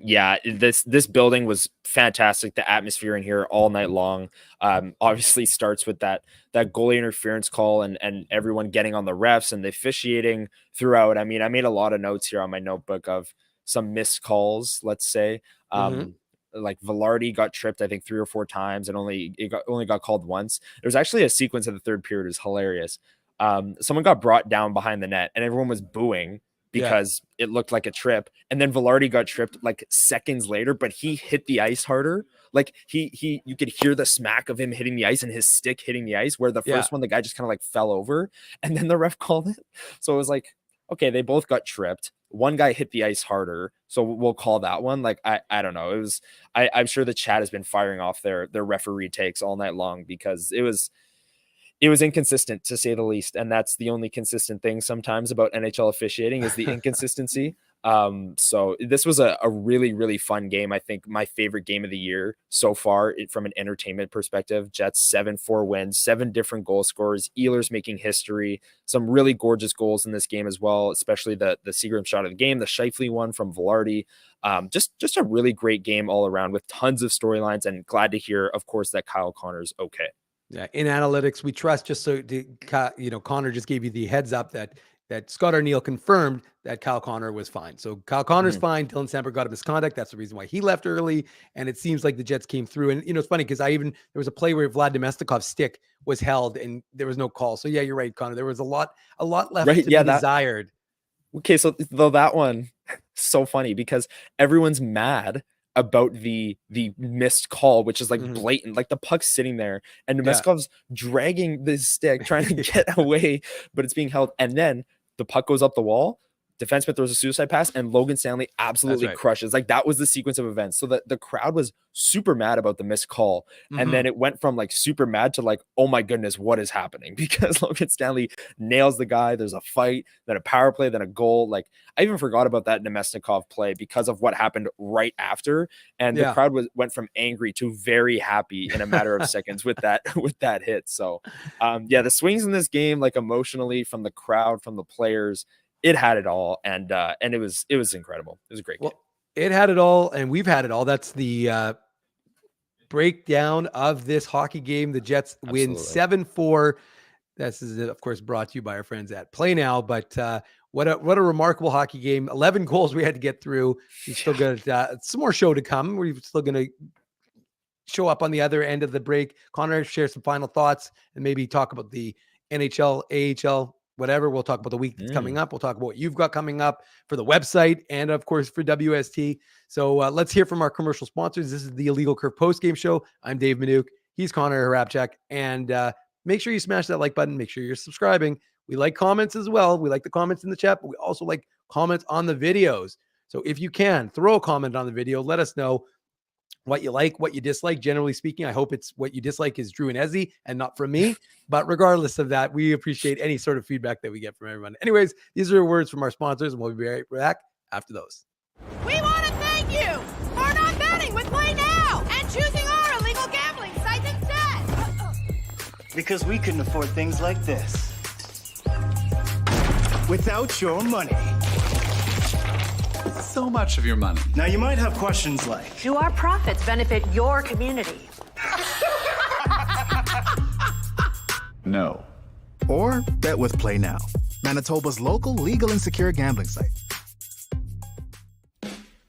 Yeah, this building was fantastic. The atmosphere in here all night long obviously starts with that goalie interference call and everyone getting on the refs and the officiating throughout. I mean, I made a lot of notes here on my notebook of some missed calls, let's say. Like Velarde got tripped, I think 3 or 4 times and only got called once. There's actually a sequence in the third period is hilarious. Someone got brought down behind the net and everyone was booing because it looked like a trip. And then Velarde got tripped like seconds later, but he hit the ice harder. Like you could hear the smack of him hitting the ice and his stick hitting the ice, where the first one, the guy just kind of like fell over and then the ref called it. So it was like, okay, they both got tripped. One guy hit the ice harder, so we'll call that one. Like, I don't know. It was, I'm sure the chat has been firing off their referee takes all night long because it was inconsistent, to say the least. And that's the only consistent thing sometimes about NHL officiating is the inconsistency. So this was a really, really fun game. I think my favorite game of the year so far from an entertainment perspective. Jets 7-4 wins, 7 different goal scorers, Ehlers making history, some really gorgeous goals in this game as well, especially the Seagram shot of the game, the Scheifele one from Velarde. Just a really great game all around with tons of storylines, and glad to hear, of course, that Kyle Connor's okay. Yeah, in analytics, we trust. Just so Connor just gave you the heads up that Scott Arneal confirmed that Kyle Connor was fine. So Kyle Connor's fine. Dylan Sandberg got a misconduct. That's the reason why he left early. And it seems like the Jets came through. And it's funny because there was a play where Vlad Domestikov's stick was held and there was no call. So yeah, you're right, Connor. There was a lot left to be desired. Okay, so though that one, so funny because everyone's mad about the missed call, which is like blatant, like the puck's sitting there and Domestikov's dragging this stick trying to get away, but it's being held. And then the puck goes up the wall, defenseman throws a suicide pass, and Logan Stanley absolutely crushes. Like that was the sequence of events. So the crowd was super mad about the missed call. And then it went from like super mad to like, oh my goodness, what is happening? Because Logan Stanley nails the guy. There's a fight, then a power play, then a goal. Like I even forgot about that Nemesnikov play because of what happened right after. And the crowd went from angry to very happy in a matter of seconds with that hit. So the swings in this game, like emotionally from the crowd, from the players, it had it all, and it was incredible. It was a great game. It had it all, and we've had it all. That's the breakdown of this hockey game. The Jets win 7-4. This is, of course, brought to you by our friends at Play Now. But what a remarkable hockey game. 11 goals we had to get through. We still got some more show to come. We're still going to show up on the other end of the break. Connor, share some final thoughts and maybe talk about the NHL, AHL, whatever. We'll talk about the week that's coming up. We'll talk about what you've got coming up for the website and, of course, for WST. So let's hear from our commercial sponsors. This is the Illegal Curve postgame show. I'm Dave Minuk. He's Connor Harapchak. And make sure you smash that like button. Make sure you're subscribing. We like comments as well. We like the comments in the chat, but we also like comments on the videos. So if you can, throw a comment on the video. Let us know what you like, what you dislike. Generally speaking, I hope it's what you dislike is Drew and Ezzy and not from me. But regardless of that, we appreciate any sort of feedback that we get from everyone. Anyways, these are words from our sponsors, and we'll be right back after those. We want to thank you for not betting with Play Now and choosing our illegal gambling site instead. Because we couldn't afford things like this without your money. So much of your money. Now you might have questions like, Do our profits benefit your community? No. Or bet with Play Now, Manitoba's local legal and secure gambling site.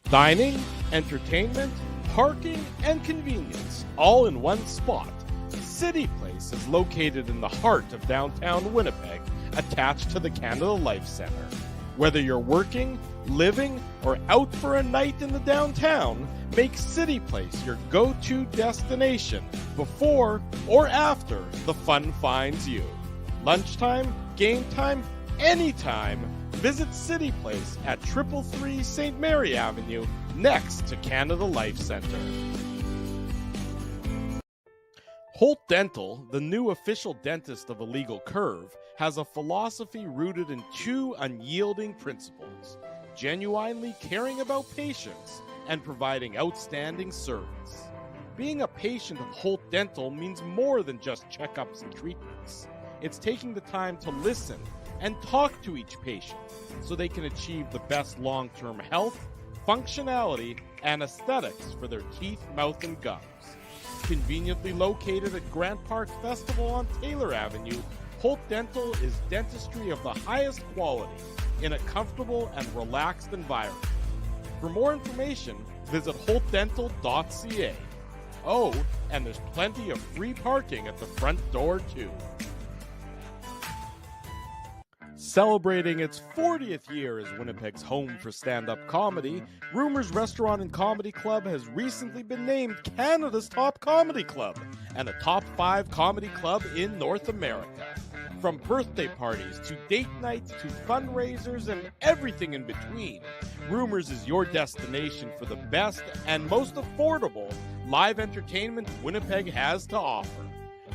Dining, entertainment, parking, and convenience, all in one spot. City Place is located in the heart of downtown Winnipeg, attached to the Canada Life Centre. Whether you're working, living, or out for a night in the downtown, make City Place your go-to destination before or after the fun finds you. Lunchtime, game time, anytime, visit City Place at 333 St. Mary Avenue, next to Canada Life Centre. Holt Dental, the new official dentist of Illegal Curve, has a philosophy rooted in two unyielding principles: genuinely caring about patients and providing outstanding service. Being a patient of Holt Dental means more than just checkups and treatments. It's taking the time to listen and talk to each patient so they can achieve the best long-term health, functionality, and aesthetics for their teeth, mouth, and gums. Conveniently located at Grant Park Festival on Taylor Avenue, Holt Dental is dentistry of the highest quality in a comfortable and relaxed environment. For more information, visit holtdental.ca. Oh, and there's plenty of free parking at the front door too. Celebrating its 40th year as Winnipeg's home for stand-up comedy, Rumors Restaurant and Comedy Club has recently been named Canada's top comedy club and a top 5 comedy club in North America. From birthday parties to date nights to fundraisers and everything in between, Rumors is your destination for the best and most affordable live entertainment Winnipeg has to offer.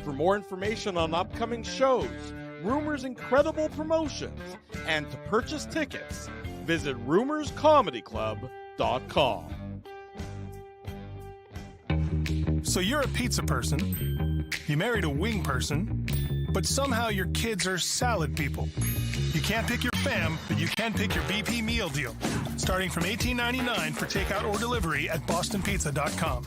For more information on upcoming shows, Rumors' incredible promotions, and to purchase tickets, visit rumorscomedyclub.com. So you're a pizza person, you married a wing person, but somehow your kids are salad people. You can't pick your fam, but you can pick your BP meal deal, starting from $18.99 for takeout or delivery at bostonpizza.com.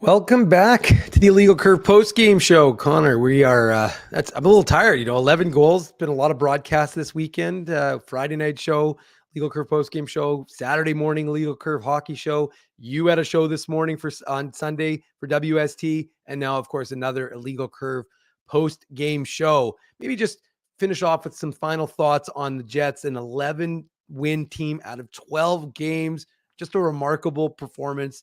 Welcome back to the Illegal Curve post-game show. Connor, we are, I'm a little tired, 11 goals. Been a lot of broadcasts this weekend. Friday night show, Illegal Curve post-game show. Saturday morning, Illegal Curve hockey show. You had a show this morning on Sunday for WST. And now, of course, another Illegal Curve post-game show. Maybe just finish off with some final thoughts on the Jets, an 11-win team out of 12 games. Just a remarkable performance.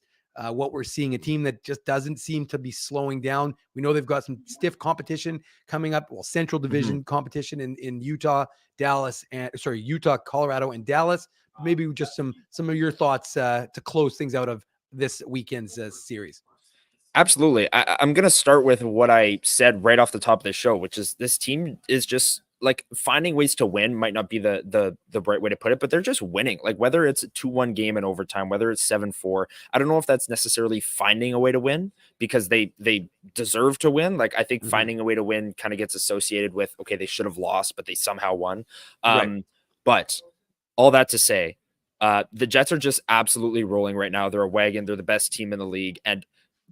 What we're seeing, a team that just doesn't seem to be slowing down. We know they've got some stiff competition coming up. Well, Central Division competition in Utah, Colorado, and Dallas. Maybe just some of your thoughts to close things out of this weekend's series. Absolutely. I'm going to start with what I said right off the top of the show, which is this team is just like finding ways to win might not be the right way to put it, but they're just winning. Like whether it's a 2-1 game in overtime, whether it's 7-4, I don't know if that's necessarily finding a way to win because they deserve to win. Like I think finding a way to win kind of gets associated with, okay, they should have lost, but they somehow won. Right. But all that to say, the Jets are just absolutely rolling right now. They're a wagon. They're the best team in the league. And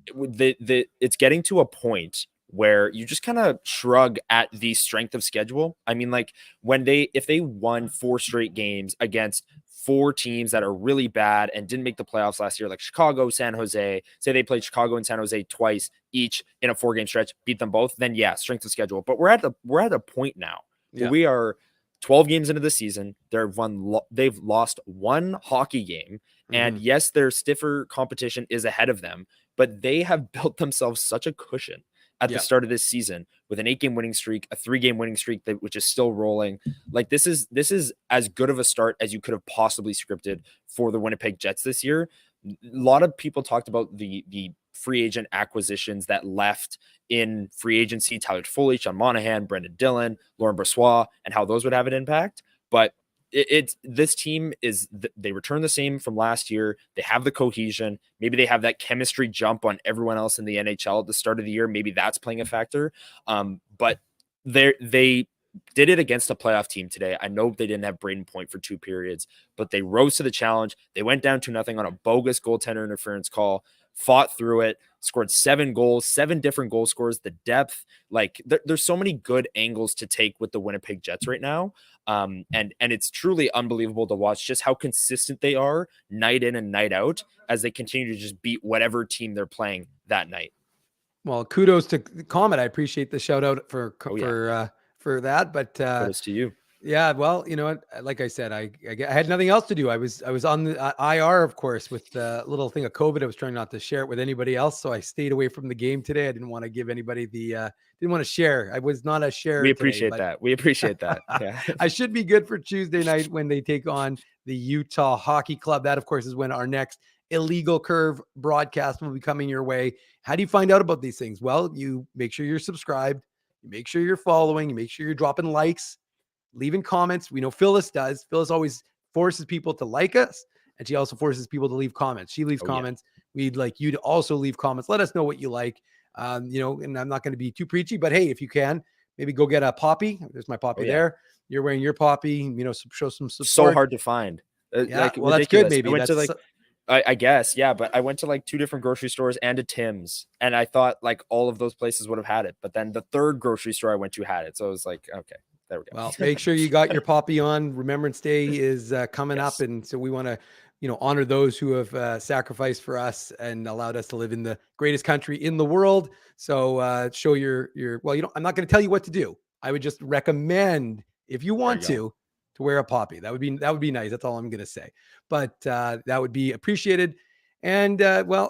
it's getting to a point where you just kind of shrug at the strength of schedule. I mean, like if they won 4 straight games against 4 teams that are really bad and didn't make the playoffs last year, like Chicago, San Jose, say they played Chicago and San Jose twice each in a 4-game stretch, beat them both, then yeah, strength of schedule. But we're at a point now where we are 12 games into the season. They've lost 1 hockey game. And yes, their stiffer competition is ahead of them, but they have built themselves such a cushion at the start of this season with an 8-game winning streak, a 3-game winning streak which is still rolling. Like this is as good of a start as you could have possibly scripted for the Winnipeg Jets this year. A lot of people talked about the free agent acquisitions that left in free agency, Tyler Toffoli, Sean Monahan, Brendan Dillon, Lauren Brossoit, and how those would have an impact. But this team they return the same from last year. They have the cohesion. Maybe they have that chemistry jump on everyone else in the NHL at the start of the year. Maybe that's playing a factor. But they did it against a playoff team today. I know they didn't have Braden Point for 2 periods, but they rose to the challenge. They went down 2-0 on a bogus goaltender interference call, fought through it, scored 7 goals, 7 different goal scorers. The depth, like there's so many good angles to take with the Winnipeg Jets right now. And it's truly unbelievable to watch just how consistent they are night in and night out as they continue to just beat whatever team they're playing that night. Well, kudos to Comet. I appreciate the shout out for that, but kudos to you. Yeah, well, you know what? Like I said, I had nothing else to do. I was on the IR, of course, with the little thing of COVID. I was trying not to share it with anybody else, so I stayed away from the game today. I didn't want to give anybody didn't want to share. I was not a share. We appreciate that. We appreciate that. Yeah, I should be good for Tuesday night when they take on the Utah Hockey Club. That, of course, is when our next Illegal Curve broadcast will be coming your way. How do you find out about these things? Well, you make sure you're subscribed. You make sure you're following. You make sure you're dropping likes, leaving comments. We know Phyllis does. Phyllis always forces people to like us, and she also forces people to leave comments. She leaves comments. Yeah. We'd like you to also leave comments. Let us know what you like. And I'm not going to be too preachy, but hey, if you can, maybe go get a poppy. There's my poppy there. You're wearing your poppy, show some support. So hard to find. Yeah, well, that's good. Maybe I guess. Yeah. But I went to 2 different grocery stores and a Tim's, and I thought all of those places would have had it. But then the 3rd grocery store I went to had it. So I was like, okay, there we go. Well, make sure you got your poppy on. Remembrance Day is coming up. And so we want to, honor those who have sacrificed for us and allowed us to live in the greatest country in the world. So show your, I'm not going to tell you what to do. I would just recommend, if you want to wear a poppy. That would be nice. That's all I'm going to say. But that would be appreciated. And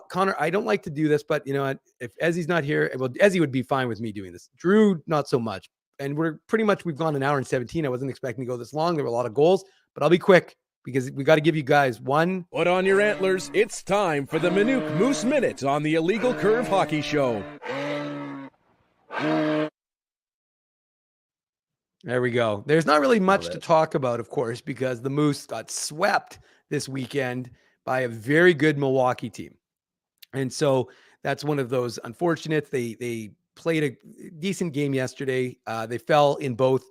Connor, I don't like to do this, but if Ezzy's not here, well, Ezzy would be fine with me doing this. Drew, not so much. And we've gone an hour and 17. I wasn't expecting to go this long. There were a lot of goals, but I'll be quick because we got to give you guys one. Put on your antlers. It's time for the Minuk Moose Minute on the Illegal Curve Hockey Show. There we go. There's not really much to talk about, of course, because the Moose got swept this weekend by a very good Milwaukee team. And so that's one of those unfortunates. They played a decent game yesterday. They fell in both.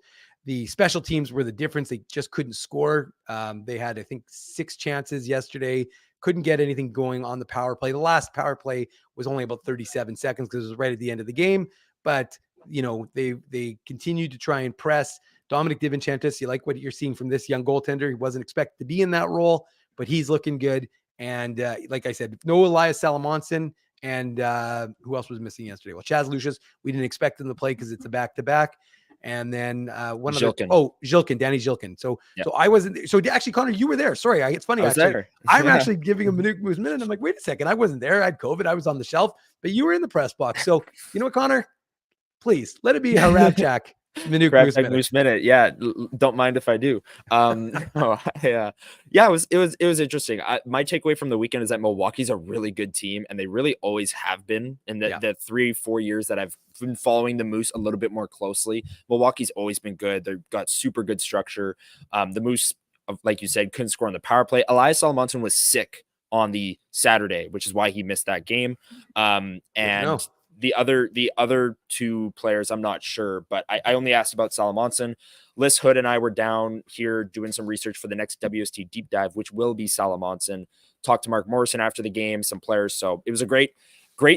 The special teams were the difference. They just couldn't score. They had, I think, 6 chances yesterday. Couldn't get anything going on the power play. The last power play was only about 37 seconds because it was right at the end of the game. But, they continued to try and press. Dominic DiVincentis, you like what you're seeing from this young goaltender. He wasn't expected to be in that role, but he's looking good. And like I said, no Elias Salamonson. And who else was missing yesterday? Well, Chaz Lucius, we didn't expect him to play because it's a back-to-back. And then Zhilkin, Danny Zhilkin. So I wasn't there. So actually, Connor, you were there. Sorry, it's funny. I'm actually giving a Minuk Moose Minute. I'm like, wait a second, I wasn't there. I had COVID. I was on the shelf, but you were in the press box. So you know what, Connor? Please let it be Harabchak Minute Crab Moose Tech Minute. Moose Minute. Yeah, don't mind if I do. Yeah, it was interesting. My takeaway from the weekend is that Milwaukee's a really good team, and they really always have been. In the 3-4 years that I've been following the Moose a little bit more closely, Milwaukee's always been good. They've got super good structure. The Moose, like you said, couldn't score on the power play. Elias Salomonsson was sick on the Saturday, which is why he missed that game. And the other two players, I'm not sure, but I only asked about Salomonsson. Liz Hood and I were down here doing some research for the next WST deep dive, which will be Salomonsson. Talked to Mark Morrison after the game, some players. So it was a great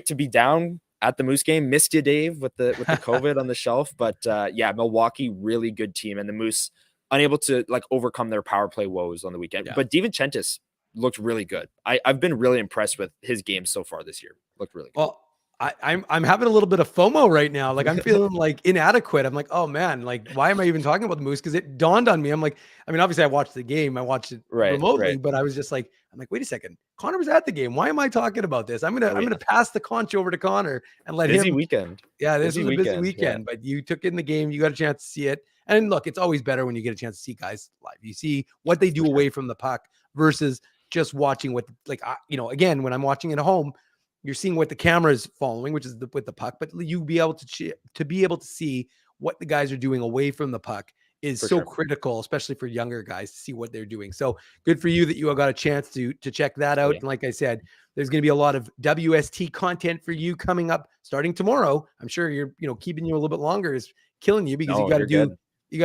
to be down at the Moose game. Missed you, Dave, with the COVID on the shelf. But yeah, Milwaukee, really good team. And the Moose unable to like overcome their power play woes on the weekend. Yeah. But DiVincentis looked really good. I've been really impressed with his game so far this year. Looked really good. Well, I'm having a little bit of FOMO right now. Like I'm feeling like inadequate. I'm like, oh man, like why am I even talking about the Moose? Because it dawned on me. I'm like, I mean, obviously I watched the game. I watched it remotely, but I was just like, I'm like, wait a second. Connor was at the game. Why am I talking about this? I'm gonna pass the conch over to Connor and let busy him. Weekend. Yeah, this was a busy weekend, but you took in the game. You got a chance to see it. And look, it's always better when you get a chance to see guys live. You see what they do away from the puck versus just watching what, like, again, when I'm watching at home, you're seeing what the camera is following, which is with the puck, but you be able to be able to see what the guys are doing away from the puck is so critical, especially for younger guys to see what they're doing. So good for you that you got a chance to check that out. And like I said, there's going to be a lot of WST content for you coming up starting tomorrow. I'm sure you're, keeping you a little bit longer is killing you because you got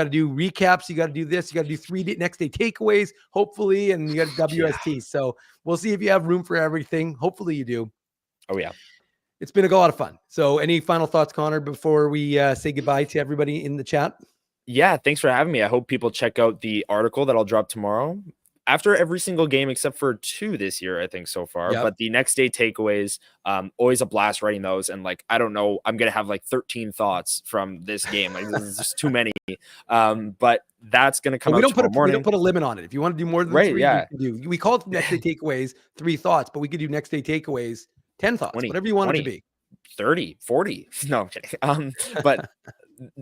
to do recaps. You got to do this. You got to do 3 next day takeaways, hopefully. And you got WST. Yeah. So we'll see if you have room for everything. Hopefully you do. Oh yeah. It's been a lot of fun. So any final thoughts, Connor, before we say goodbye to everybody in the chat? Yeah. Thanks for having me. I hope people check out the article that I'll drop tomorrow after every single game, except for 2 this year, I think so far, but the next day takeaways, always a blast writing those. And like, I don't know, I'm going to have like 13 thoughts from this game. Like there's just too many. But that's going to come out tomorrow morning. We don't put a limit on it. If you want to do more than 3, you can do. We call it next day takeaways 3 thoughts, but we could do next day takeaways 10 thoughts, 20, whatever you want 20, it to be. 30, 40. No, I'm kidding. But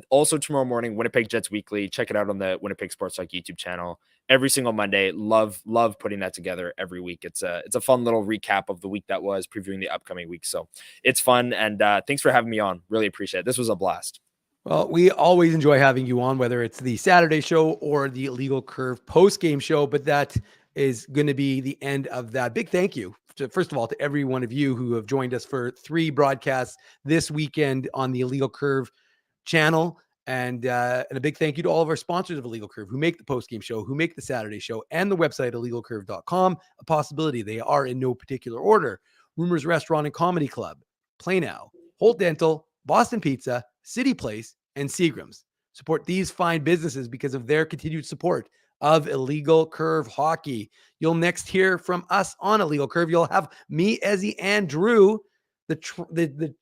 also tomorrow morning, Winnipeg Jets Weekly. Check it out on the Winnipeg Sports Talk YouTube channel. Every single Monday. Love putting that together every week. It's a fun little recap of the week that was, previewing the upcoming week. So it's fun. And thanks for having me on. Really appreciate it. This was a blast. Well, we always enjoy having you on, whether it's the Saturday show or the Legal Curve post-game show, but that is going to be the end of that. Big thank you, first of all, to every one of you who have joined us for 3 broadcasts this weekend on the Illegal Curve channel. And a big thank you to all of our sponsors of Illegal Curve who make the post-game show, who make the Saturday show, and the website illegalcurve.com. A possibility. They are in no particular order. Rumors Restaurant and Comedy Club, Play Now, Holt Dental, Boston Pizza, City Place, and Seagram's. Support these fine businesses because of their continued support of Illegal Curve Hockey. You'll next hear from us on Illegal Curve. You'll have me, Ezzy, and Drew. The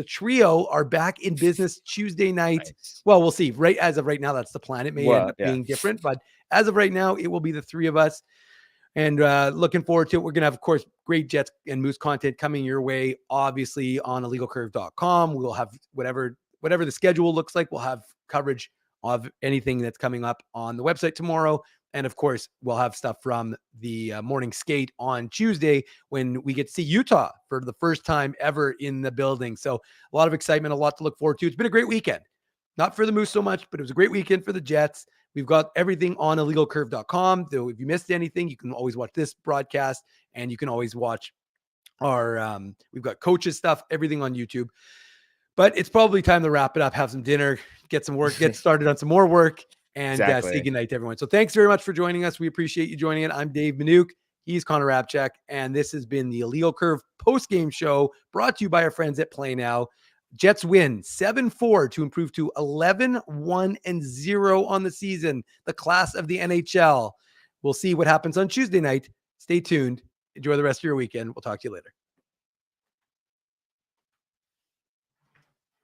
trio are back in business Tuesday night. Nice. Well, we'll see. Right as of right now, that's the plan. It may end up being different, but as of right now, it will be the 3 of us. And looking forward to it. We're going to have, of course, great Jets and Moose content coming your way, obviously, on illegalcurve.com. We'll have whatever the schedule looks like. We'll have coverage of anything that's coming up on the website tomorrow. And of course, we'll have stuff from the morning skate on Tuesday when we get to see Utah for the first time ever in the building. So a lot of excitement, a lot to look forward to. It's been a great weekend. Not for the Moose so much, but it was a great weekend for the Jets. We've got everything on illegalcurve.com. So if you missed anything, you can always watch this broadcast, and you can always watch our, we've got coaches stuff, everything on YouTube. But it's probably time to wrap it up, have some dinner, get some work, get started on some more work, and say goodnight to everyone. So thanks very much for joining us. We appreciate you joining it. I'm Dave Minuk. He's Connor Rapchak, and this has been the Illegal Curve post-game show brought to you by our friends at Play Now. Jets win 7-4 to improve to 11-1-0 on the season, the class of the NHL. We'll see what happens on Tuesday night. Stay tuned. Enjoy the rest of your weekend. We'll talk to you later.